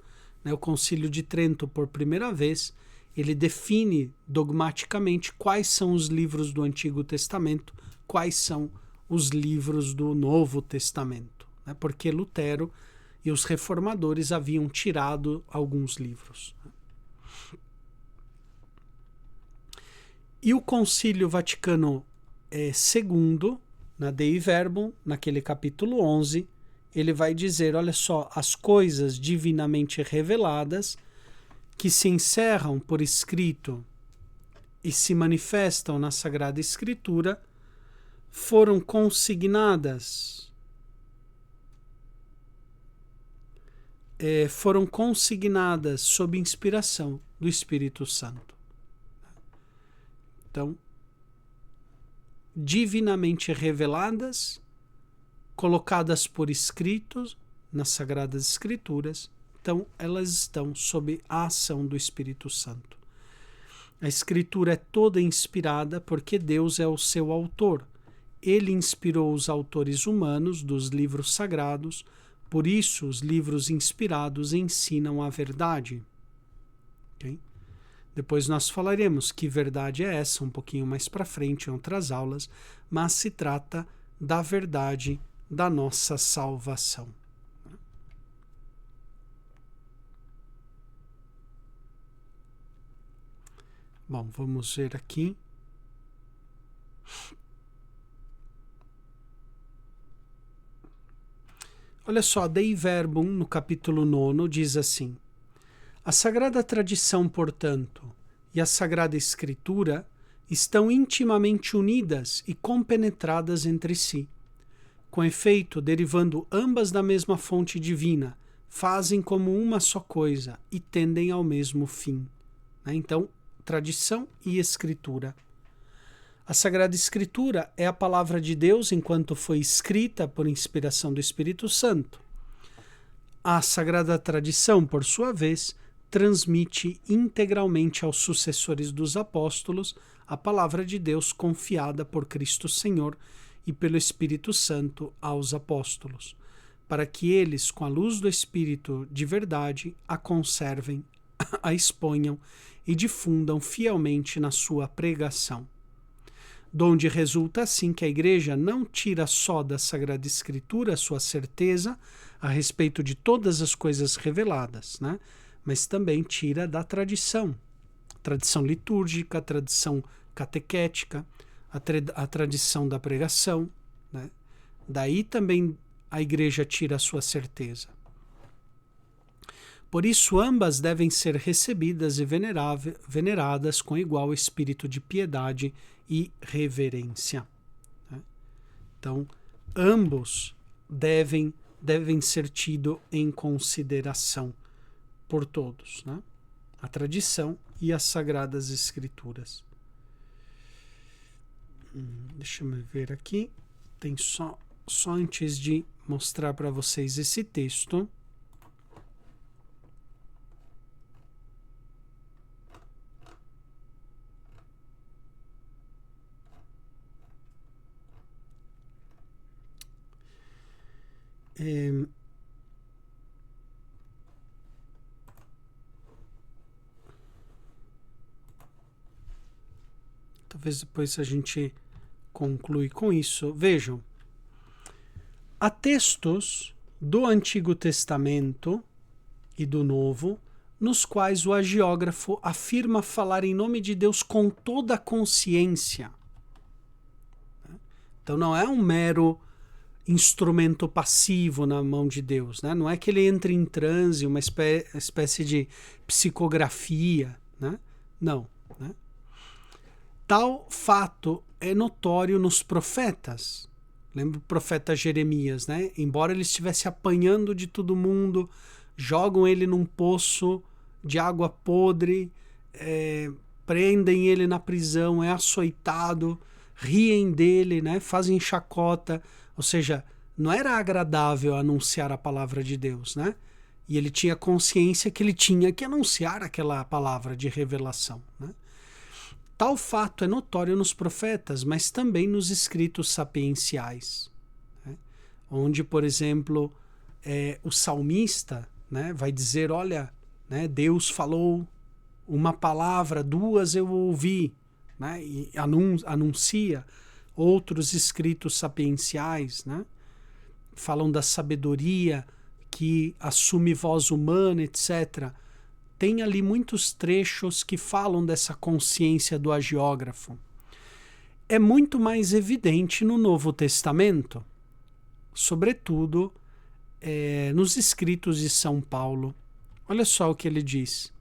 Né? O Concílio de Trento, por primeira vez, ele define dogmaticamente quais são os livros do Antigo Testamento, quais são os livros do Novo Testamento, né? Porque Lutero e os reformadores haviam tirado alguns livros. E o Concílio Vaticano II, na Dei Verbum, naquele capítulo 11, ele vai dizer, olha só, as coisas divinamente reveladas que se encerram por escrito e se manifestam na Sagrada Escritura foram consignadas sob inspiração do Espírito Santo. Então, divinamente reveladas, colocadas por escritos nas Sagradas Escrituras, então elas estão sob a ação do Espírito Santo. A Escritura é toda inspirada porque Deus é o seu autor. Ele inspirou os autores humanos dos livros sagrados, por isso os livros inspirados ensinam a verdade. Okay? Depois nós falaremos que verdade é essa um pouquinho mais para frente em outras aulas, mas se trata da verdade da nossa salvação. Bom, vamos ver aqui. Olha só, Dei Verbum, no capítulo 9, diz assim: a Sagrada Tradição, portanto, e a Sagrada Escritura estão intimamente unidas e compenetradas entre si. Com efeito, derivando ambas da mesma fonte divina, fazem como uma só coisa e tendem ao mesmo fim. Então, tradição e escritura. A Sagrada Escritura é a palavra de Deus enquanto foi escrita por inspiração do Espírito Santo. A Sagrada Tradição, por sua vez, transmite integralmente aos sucessores dos apóstolos a palavra de Deus confiada por Cristo Senhor e pelo Espírito Santo aos apóstolos, para que eles, com a luz do Espírito de verdade, a conservem, a exponham e difundam fielmente na sua pregação. Donde resulta assim que a Igreja não tira só da Sagrada Escritura a sua certeza a respeito de todas as coisas reveladas, né? Mas também tira da tradição litúrgica, a tradição catequética, a tradição da pregação, né? Daí também a Igreja tira a sua certeza. Por isso, ambas devem ser recebidas e veneradas com igual espírito de piedade e reverência. Né? Então, ambos devem ser tidos em consideração por todos, né? A tradição e as Sagradas Escrituras. Deixa eu ver aqui. Tem só antes de mostrar para vocês esse texto. Talvez depois a gente conclui com isso. Vejam, há textos do Antigo Testamento e do Novo, nos quais o agiógrafo afirma falar em nome de Deus com toda a consciência. Então não é um mero instrumento passivo na mão de Deus, né? Não é que ele entre em transe, uma espécie de psicografia, né? Não, né? Tal fato é notório nos profetas. Lembra o profeta Jeremias, né? Embora ele estivesse apanhando de todo mundo, jogam ele num poço de água podre, prendem ele na prisão, é açoitado, riem dele, né? Fazem chacota. Ou seja, não era agradável anunciar a palavra de Deus, né? E ele tinha consciência que ele tinha que anunciar aquela palavra de revelação, né? Tal fato é notório nos profetas, mas também nos escritos sapienciais, né? Onde, por exemplo, o salmista, né, vai dizer, olha, né, Deus falou uma palavra, duas eu ouvi, né, e anuncia. Outros escritos sapienciais, né, falam da sabedoria que assume voz humana, etc. Tem ali muitos trechos que falam dessa consciência do agiógrafo. É muito mais evidente no Novo Testamento, sobretudo nos escritos de São Paulo. Olha só o que ele diz.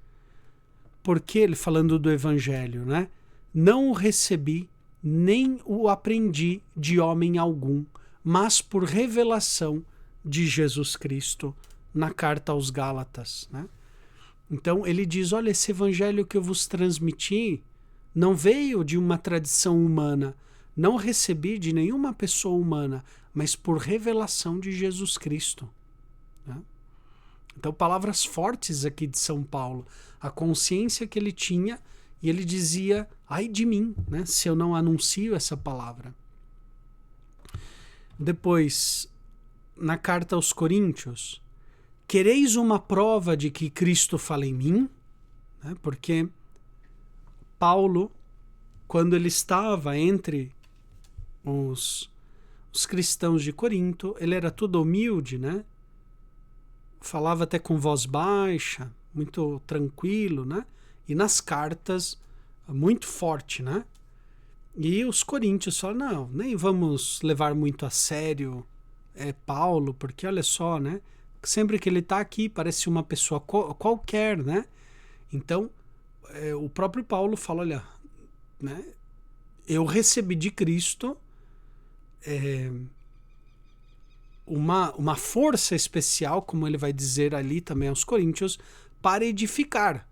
Porque ele, falando do Evangelho, né, não o recebi nem o aprendi de homem algum, mas por revelação de Jesus Cristo, na carta aos Gálatas, né? Então ele diz, olha, esse evangelho que eu vos transmiti não veio de uma tradição humana, não recebi de nenhuma pessoa humana, mas por revelação de Jesus Cristo, né? Então, palavras fortes aqui de São Paulo. A consciência que ele tinha, e ele dizia, ai de mim, né, se eu não anuncio essa palavra. Depois, na carta aos Coríntios, quereis uma prova de que Cristo fala em mim? Né, porque Paulo, quando ele estava entre os cristãos de Corinto, ele era tudo humilde, né? Falava até com voz baixa, muito tranquilo, né? E nas cartas, muito forte, né? E os coríntios falam, não, nem vamos levar muito a sério Paulo, porque olha só, né? Sempre que ele está aqui, parece uma pessoa qualquer, né? Então, o próprio Paulo fala, olha, né? Eu recebi de Cristo uma força especial, como ele vai dizer ali também aos coríntios, para edificar.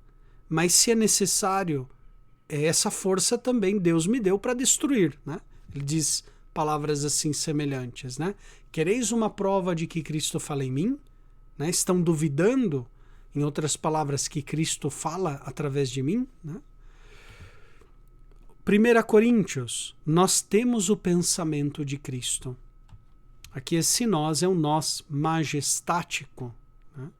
Mas se é necessário, essa força também Deus me deu para destruir, né? Ele diz palavras assim semelhantes, né? Quereis uma prova de que Cristo fala em mim? Né? Estão duvidando, em outras palavras, que Cristo fala através de mim? Né? 1 Coríntios, nós temos o pensamento de Cristo. Aqui esse nós é um nós majestático. Né?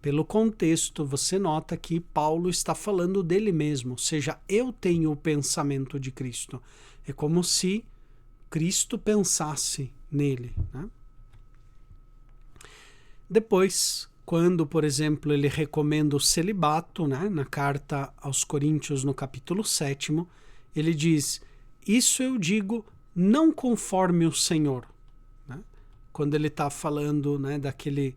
Pelo contexto, você nota que Paulo está falando dele mesmo, ou seja, eu tenho o pensamento de Cristo. É como se Cristo pensasse nele. Né? Depois, quando, por exemplo, ele recomenda o celibato, né, na carta aos Coríntios, no capítulo 7, ele diz, isso eu digo não conforme o Senhor. Né? Quando ele está falando, né, daquele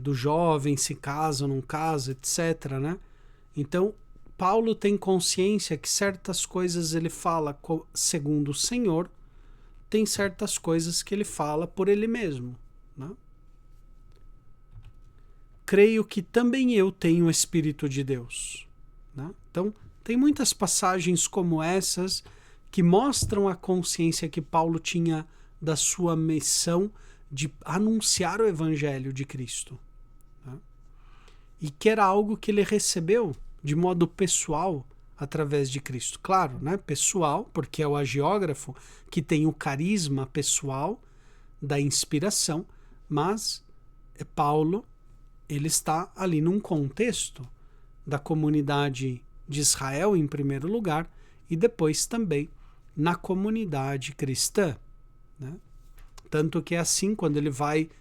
do jovem, se casa ou não casa, etc. Né? Então, Paulo tem consciência que certas coisas ele fala segundo o Senhor, tem certas coisas que ele fala por ele mesmo. Né? Creio que também eu tenho o Espírito de Deus. Né? Então, tem muitas passagens como essas que mostram a consciência que Paulo tinha da sua missão de anunciar o Evangelho de Cristo. Né? E que era algo que ele recebeu de modo pessoal através de Cristo. Claro, né? Pessoal, porque é o agiógrafo que tem o carisma pessoal da inspiração, mas Paulo, ele está ali num contexto da comunidade de Israel, em primeiro lugar, e depois também na comunidade cristã. Né? Tanto que é assim, quando ele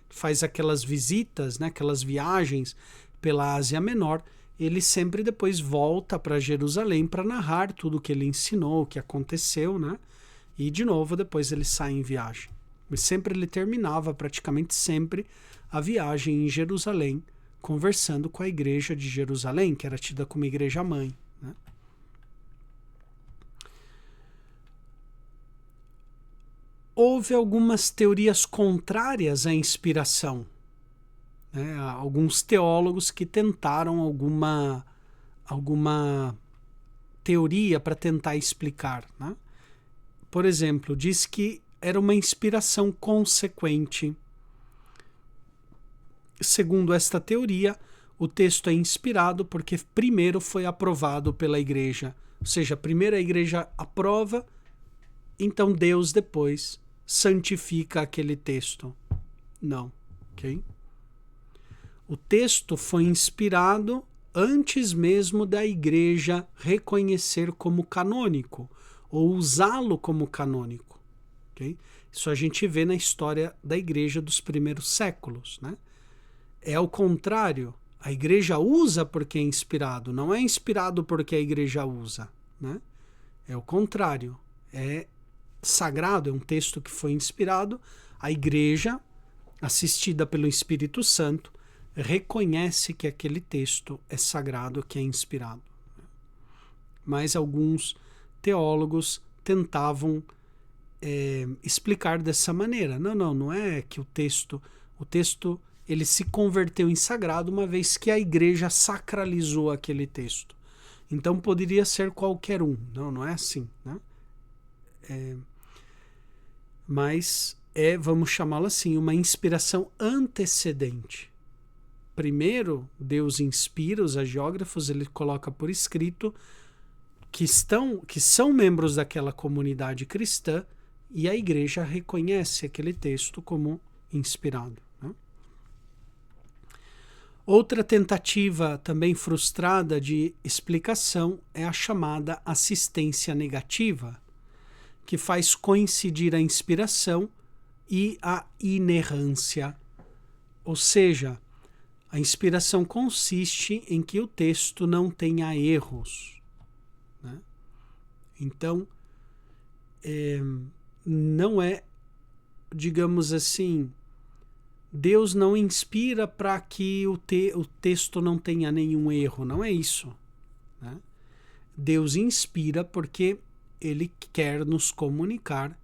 faz aquelas visitas, né, aquelas viagens pela Ásia Menor, ele sempre depois volta para Jerusalém para narrar tudo o que ele ensinou, o que aconteceu, né? E de novo depois ele sai em viagem. Mas sempre ele terminava, praticamente sempre, a viagem em Jerusalém, conversando com a igreja de Jerusalém, que era tida como igreja mãe. Né? Houve algumas teorias contrárias à inspiração. Né? Alguns teólogos que tentaram alguma teoria para tentar explicar. Né? Por exemplo, diz que era uma inspiração consequente. Segundo esta teoria, o texto é inspirado porque primeiro foi aprovado pela igreja. Ou seja, primeiro a igreja aprova, então Deus depois santifica aquele texto. Não, ok? O texto foi inspirado antes mesmo da igreja reconhecer como canônico, ou usá-lo como canônico. Okay? Isso a gente vê na história da igreja dos primeiros séculos. Né? É o contrário. A igreja usa porque é inspirado, não é inspirado porque a igreja usa. Né? É o contrário. É sagrado, é um texto que foi inspirado. A igreja, assistida pelo Espírito Santo, reconhece que aquele texto é sagrado, que é inspirado. Mas alguns teólogos tentavam explicar dessa maneira. Não é que o texto ele se converteu em sagrado uma vez que a igreja sacralizou aquele texto. Então poderia ser qualquer um. Não é assim. Né? Mas vamos chamá-lo assim, uma inspiração antecedente. primeiro Deus inspira os agiógrafos, ele coloca por escrito que são membros daquela comunidade cristã, e a igreja reconhece aquele texto como inspirado, né? Outra tentativa também frustrada de explicação é a chamada assistência negativa, que faz coincidir a inspiração e a inerrância. Ou seja, a inspiração consiste em que o texto não tenha erros, né? Então, não é, digamos assim, Deus não inspira para que o texto não tenha nenhum erro, não é isso, né? Deus inspira porque ele quer nos comunicar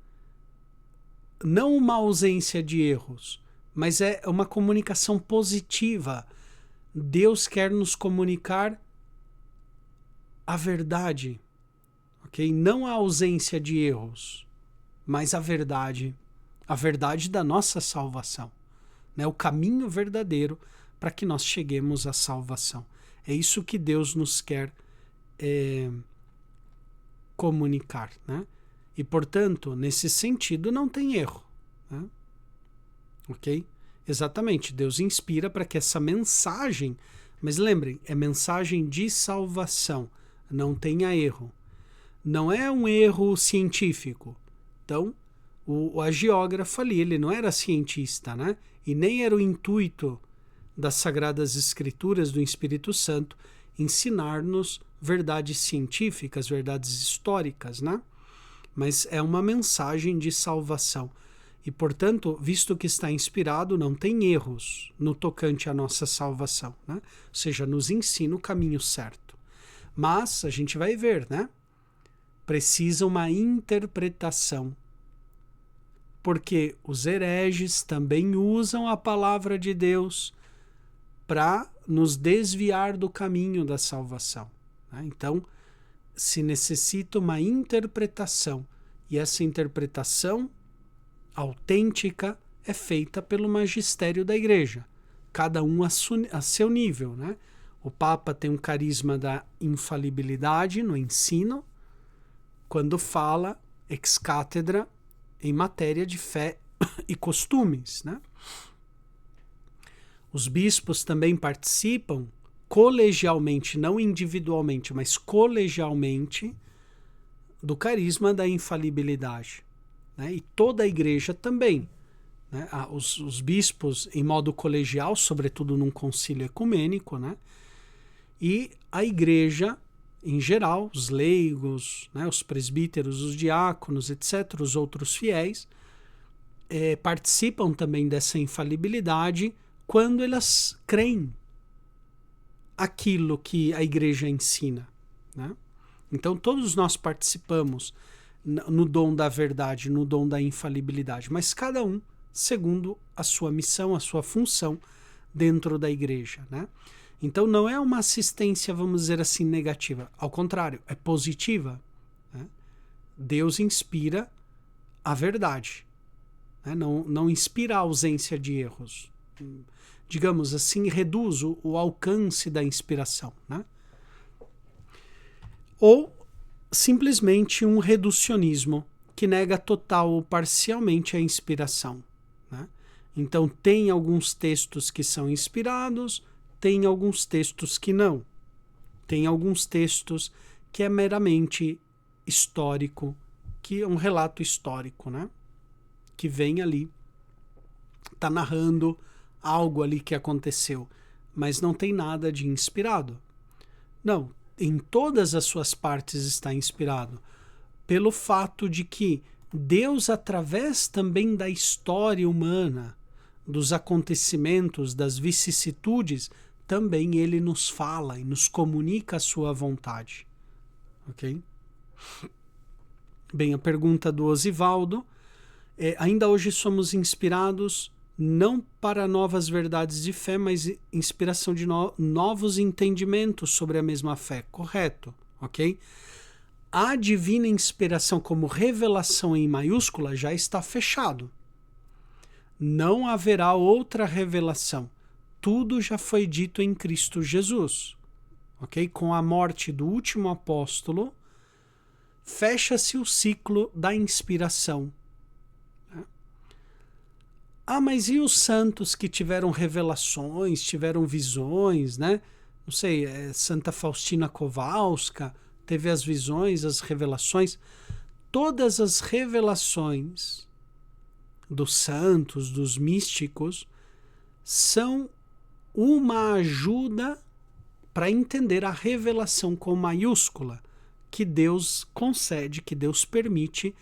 não uma ausência de erros, mas é uma comunicação positiva. Deus quer nos comunicar a verdade, ok? Não a ausência de erros, mas a verdade da nossa salvação, né? O caminho verdadeiro para que nós cheguemos à salvação. É isso que Deus nos quer comunicar, né? E, portanto, nesse sentido, não tem erro, né? Ok? Exatamente, Deus inspira para que essa mensagem, mas lembrem, é mensagem de salvação, não tenha erro. Não é um erro científico. Então, o agiógrafo ali, ele não era cientista, né? E nem era o intuito das Sagradas Escrituras, do Espírito Santo, ensinar-nos verdades científicas, verdades históricas, né? Mas é uma mensagem de salvação. E, portanto, visto que está inspirado, não tem erros no tocante à nossa salvação, né? Ou seja, nos ensina o caminho certo. Mas, a gente vai ver, né? Precisa uma interpretação. Porque os hereges também usam a palavra de Deus para nos desviar do caminho da salvação, né? Então, se necessita uma interpretação, e essa interpretação autêntica é feita pelo magistério da igreja, cada um a seu nível, né? O Papa tem um carisma da infalibilidade no ensino, quando fala ex cátedra em matéria de fé e costumes, né? Os bispos também participam colegialmente, não individualmente, mas colegialmente, do carisma da infalibilidade, né? E toda a igreja também, né? Os bispos em modo colegial, sobretudo num concílio ecumênico, né? E a igreja em geral, os leigos, né? Os presbíteros, os diáconos, etc., os outros fiéis, participam também dessa infalibilidade quando elas creem aquilo que a igreja ensina, né? Então todos nós participamos no dom da verdade, no dom da infalibilidade, mas cada um segundo a sua missão, a sua função dentro da igreja, né? Então não é uma assistência, vamos dizer assim, negativa, ao contrário, é positiva, né? Deus inspira a verdade, né? Não inspira a ausência de erros. Digamos assim, reduz o alcance da inspiração, né? Ou simplesmente um reducionismo que nega total ou parcialmente a inspiração, né? Então tem alguns textos que são inspirados, tem alguns textos que não. Tem alguns textos que é meramente histórico, que é um relato histórico, né? Que vem ali, está narrando algo ali que aconteceu, mas não tem nada de inspirado. Não, em todas as suas partes está inspirado, pelo fato de que Deus, através também da história humana, dos acontecimentos, das vicissitudes, também ele nos fala e nos comunica a sua vontade. Ok? Bem, a pergunta do Osivaldo ainda hoje somos inspirados não para novas verdades de fé, mas inspiração de novos entendimentos sobre a mesma fé. Correto, ok? A divina inspiração como revelação em maiúscula já está fechado. Não haverá outra revelação. tudo já foi dito em Cristo Jesus. Ok? Com a morte do último apóstolo, fecha-se o ciclo da inspiração. Ah, mas e os santos que tiveram revelações, tiveram visões, né? Não sei, Santa Faustina Kowalska teve as visões, as revelações. Todas as revelações dos santos, dos místicos, são uma ajuda para entender a revelação com maiúscula que Deus concede, que Deus permite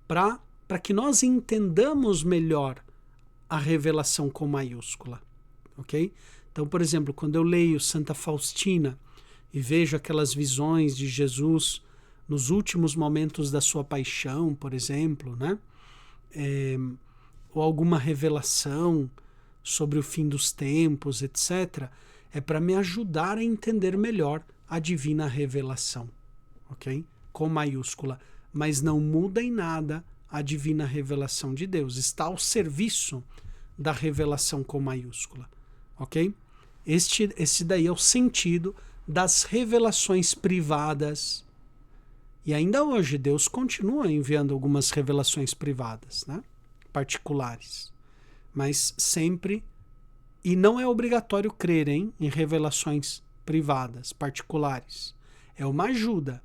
para que nós entendamos melhor a revelação com maiúscula, ok? Então, por exemplo, quando eu leio Santa Faustina e vejo aquelas visões de Jesus nos últimos momentos da sua paixão, por exemplo, né? Ou alguma revelação sobre o fim dos tempos, etc., é para me ajudar a entender melhor a divina revelação, ok? Com maiúscula. Mas não muda em nada a divina revelação de Deus. Está ao serviço da revelação com maiúscula, ok? Esse daí é o sentido das revelações privadas. E ainda hoje Deus continua enviando algumas revelações privadas, né? Particulares. Mas sempre... E não é obrigatório crer em revelações privadas, particulares. É uma ajuda,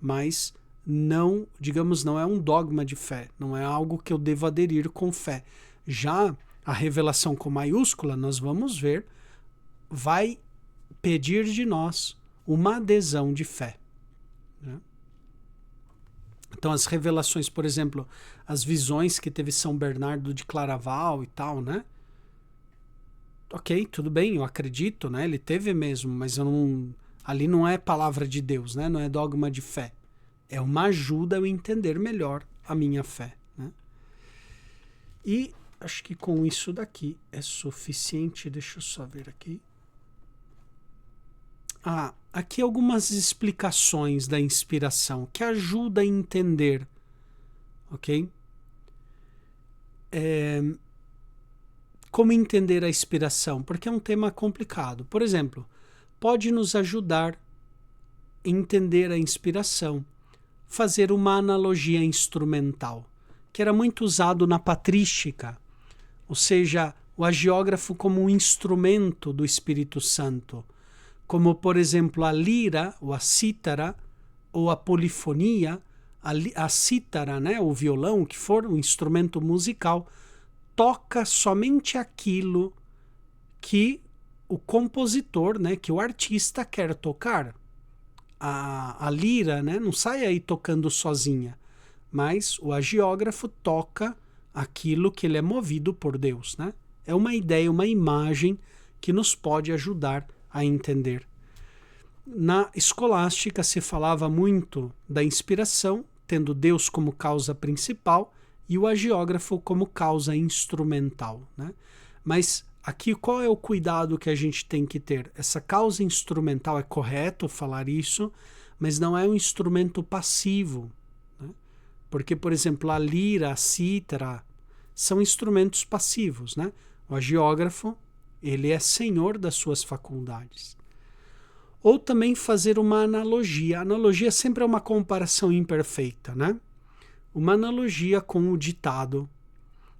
mas não, digamos, não é um dogma de fé. Não é algo que eu devo aderir com fé. Já a revelação com maiúscula, nós vamos ver, vai pedir de nós uma adesão de fé, né? Então as revelações, por exemplo, as visões que teve São Bernardo de Claraval e tal, né? Ok, tudo bem, eu acredito, né? Ele teve mesmo, mas eu não, ali não é palavra de Deus, né? Não é dogma de fé. É uma ajuda a eu entender melhor a minha fé, né? E acho que com isso daqui é suficiente. Deixa eu só ver aqui. Aqui algumas explicações da inspiração que ajudam a entender, ok? Como entender a inspiração? Porque é um tema complicado. Por exemplo, pode nos ajudar a entender a inspiração, fazer uma analogia instrumental, que era muito usado na patrística, ou seja, o agiógrafo como um instrumento do Espírito Santo, como, por exemplo, a lira, ou a cítara, ou a polifonia, a cítara, né, o violão, que for um instrumento musical, toca somente aquilo que o compositor, né, que o artista quer tocar. A lira, né, não sai aí tocando sozinha, mas o agiógrafo toca aquilo que ele é movido por Deus, né? É uma ideia, uma imagem que nos pode ajudar a entender. Na escolástica se falava muito da inspiração, tendo Deus como causa principal e o agiógrafo como causa instrumental, né? Mas aqui qual é o cuidado que a gente tem que ter? Essa causa instrumental, é correto falar isso, mas não é um instrumento passivo, né? Porque, por exemplo, a lira, a cítara, são instrumentos passivos, né? O agiógrafo, ele é senhor das suas faculdades. Ou também fazer uma analogia. A analogia sempre é uma comparação imperfeita, né? Uma analogia com o ditado.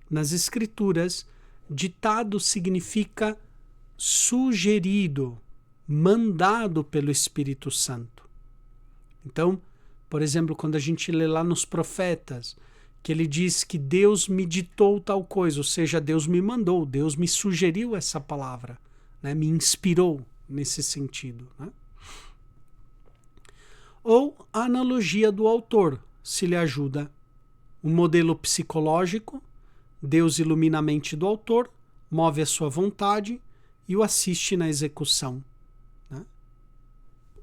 Nas escrituras, ditado significa sugerido, mandado pelo Espírito Santo. Então, por exemplo, quando a gente lê lá nos profetas, que ele diz que Deus me ditou tal coisa, ou seja, Deus me mandou, Deus me sugeriu essa palavra, né? Me inspirou nesse sentido, né? Ou a analogia do autor, se lhe ajuda. Um modelo psicológico, Deus ilumina a mente do autor, move a sua vontade e o assiste na execução, né?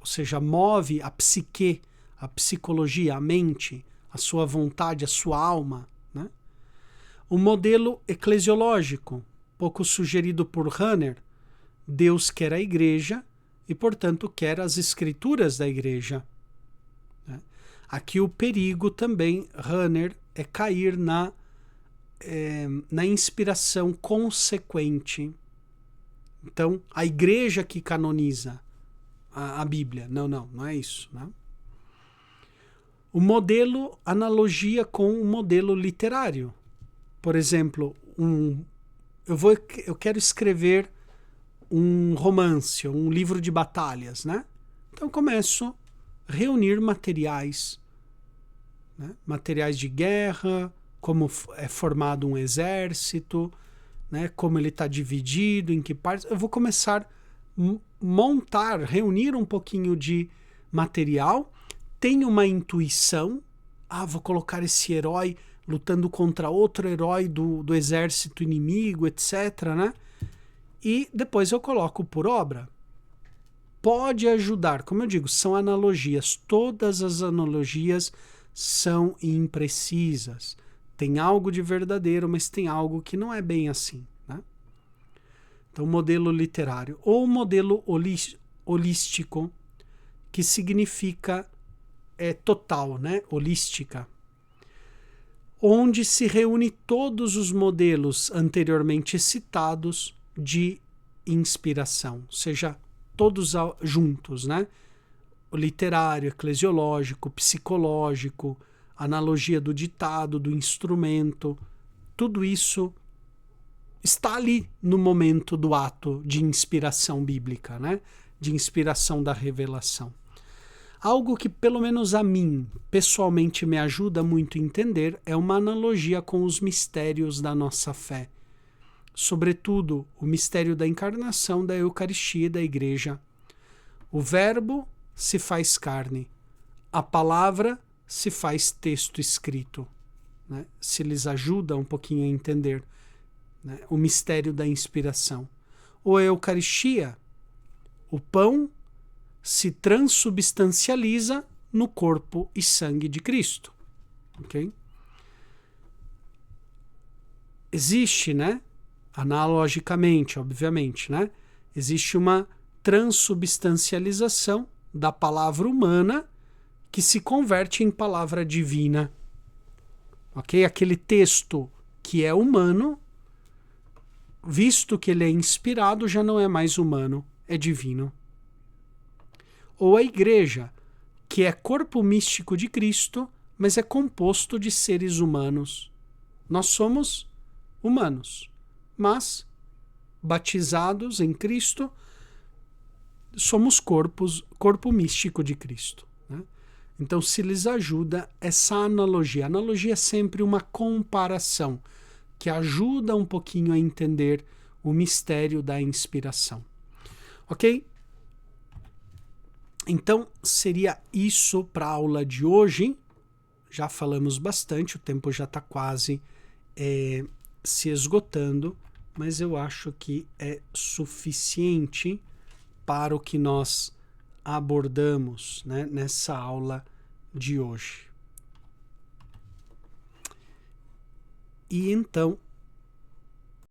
Ou seja, move a psique, a psicologia, a mente, a sua vontade, a sua alma, né? O modelo eclesiológico, pouco sugerido por Rahner, Deus quer a igreja e, portanto, quer as escrituras da igreja, né? Aqui o perigo também, Rahner, é cair na inspiração consequente. Então, a igreja que canoniza a Bíblia. Não é isso, né? O modelo analogia com o modelo literário. Por exemplo, eu quero escrever um romance, um livro de batalhas, né? Então eu começo a reunir materiais, né? Materiais de guerra, como é formado um exército, né? Como ele está dividido, em que partes. Eu vou começar a reunir um pouquinho de material. Tenho uma intuição, vou colocar esse herói lutando contra outro herói do exército inimigo, etc., né? E depois eu coloco por obra. Pode ajudar, como eu digo, são analogias. Todas as analogias são imprecisas. Tem algo de verdadeiro, mas tem algo que não é bem assim, né? Então, modelo literário. Ou modelo holístico, que significa total, né? Holística. Onde se reúne todos os modelos anteriormente citados de inspiração, ou seja, todos juntos, né? O literário, eclesiológico, psicológico, analogia do ditado, do instrumento, tudo isso está ali no momento do ato de inspiração bíblica, né? De inspiração da revelação. Algo que, pelo menos a mim, pessoalmente me ajuda muito a entender é uma analogia com os mistérios da nossa fé. Sobretudo, o mistério da encarnação, da Eucaristia e da Igreja. O Verbo se faz carne. A palavra se faz texto escrito. Né? Se lhes ajuda um pouquinho a entender, né? O mistério da inspiração. Ou a Eucaristia, o pão se transubstancializa no corpo e sangue de Cristo. Ok? Existe, né? Analogicamente, obviamente, né? Existe uma transubstancialização da palavra humana que se converte em palavra divina. Ok? Aquele texto que é humano, visto que ele é inspirado, já não é mais humano, é divino. Ou a igreja, que é corpo místico de Cristo, mas é composto de seres humanos. Nós somos humanos, mas batizados em Cristo, somos corpo místico de Cristo. Né? Então, se lhes ajuda essa analogia. A analogia é sempre uma comparação que ajuda um pouquinho a entender o mistério da inspiração. Ok? Então, seria isso para a aula de hoje. Já falamos bastante, o tempo já está quase se esgotando, mas eu acho que é suficiente para o que nós abordamos, né, nessa aula de hoje. E então,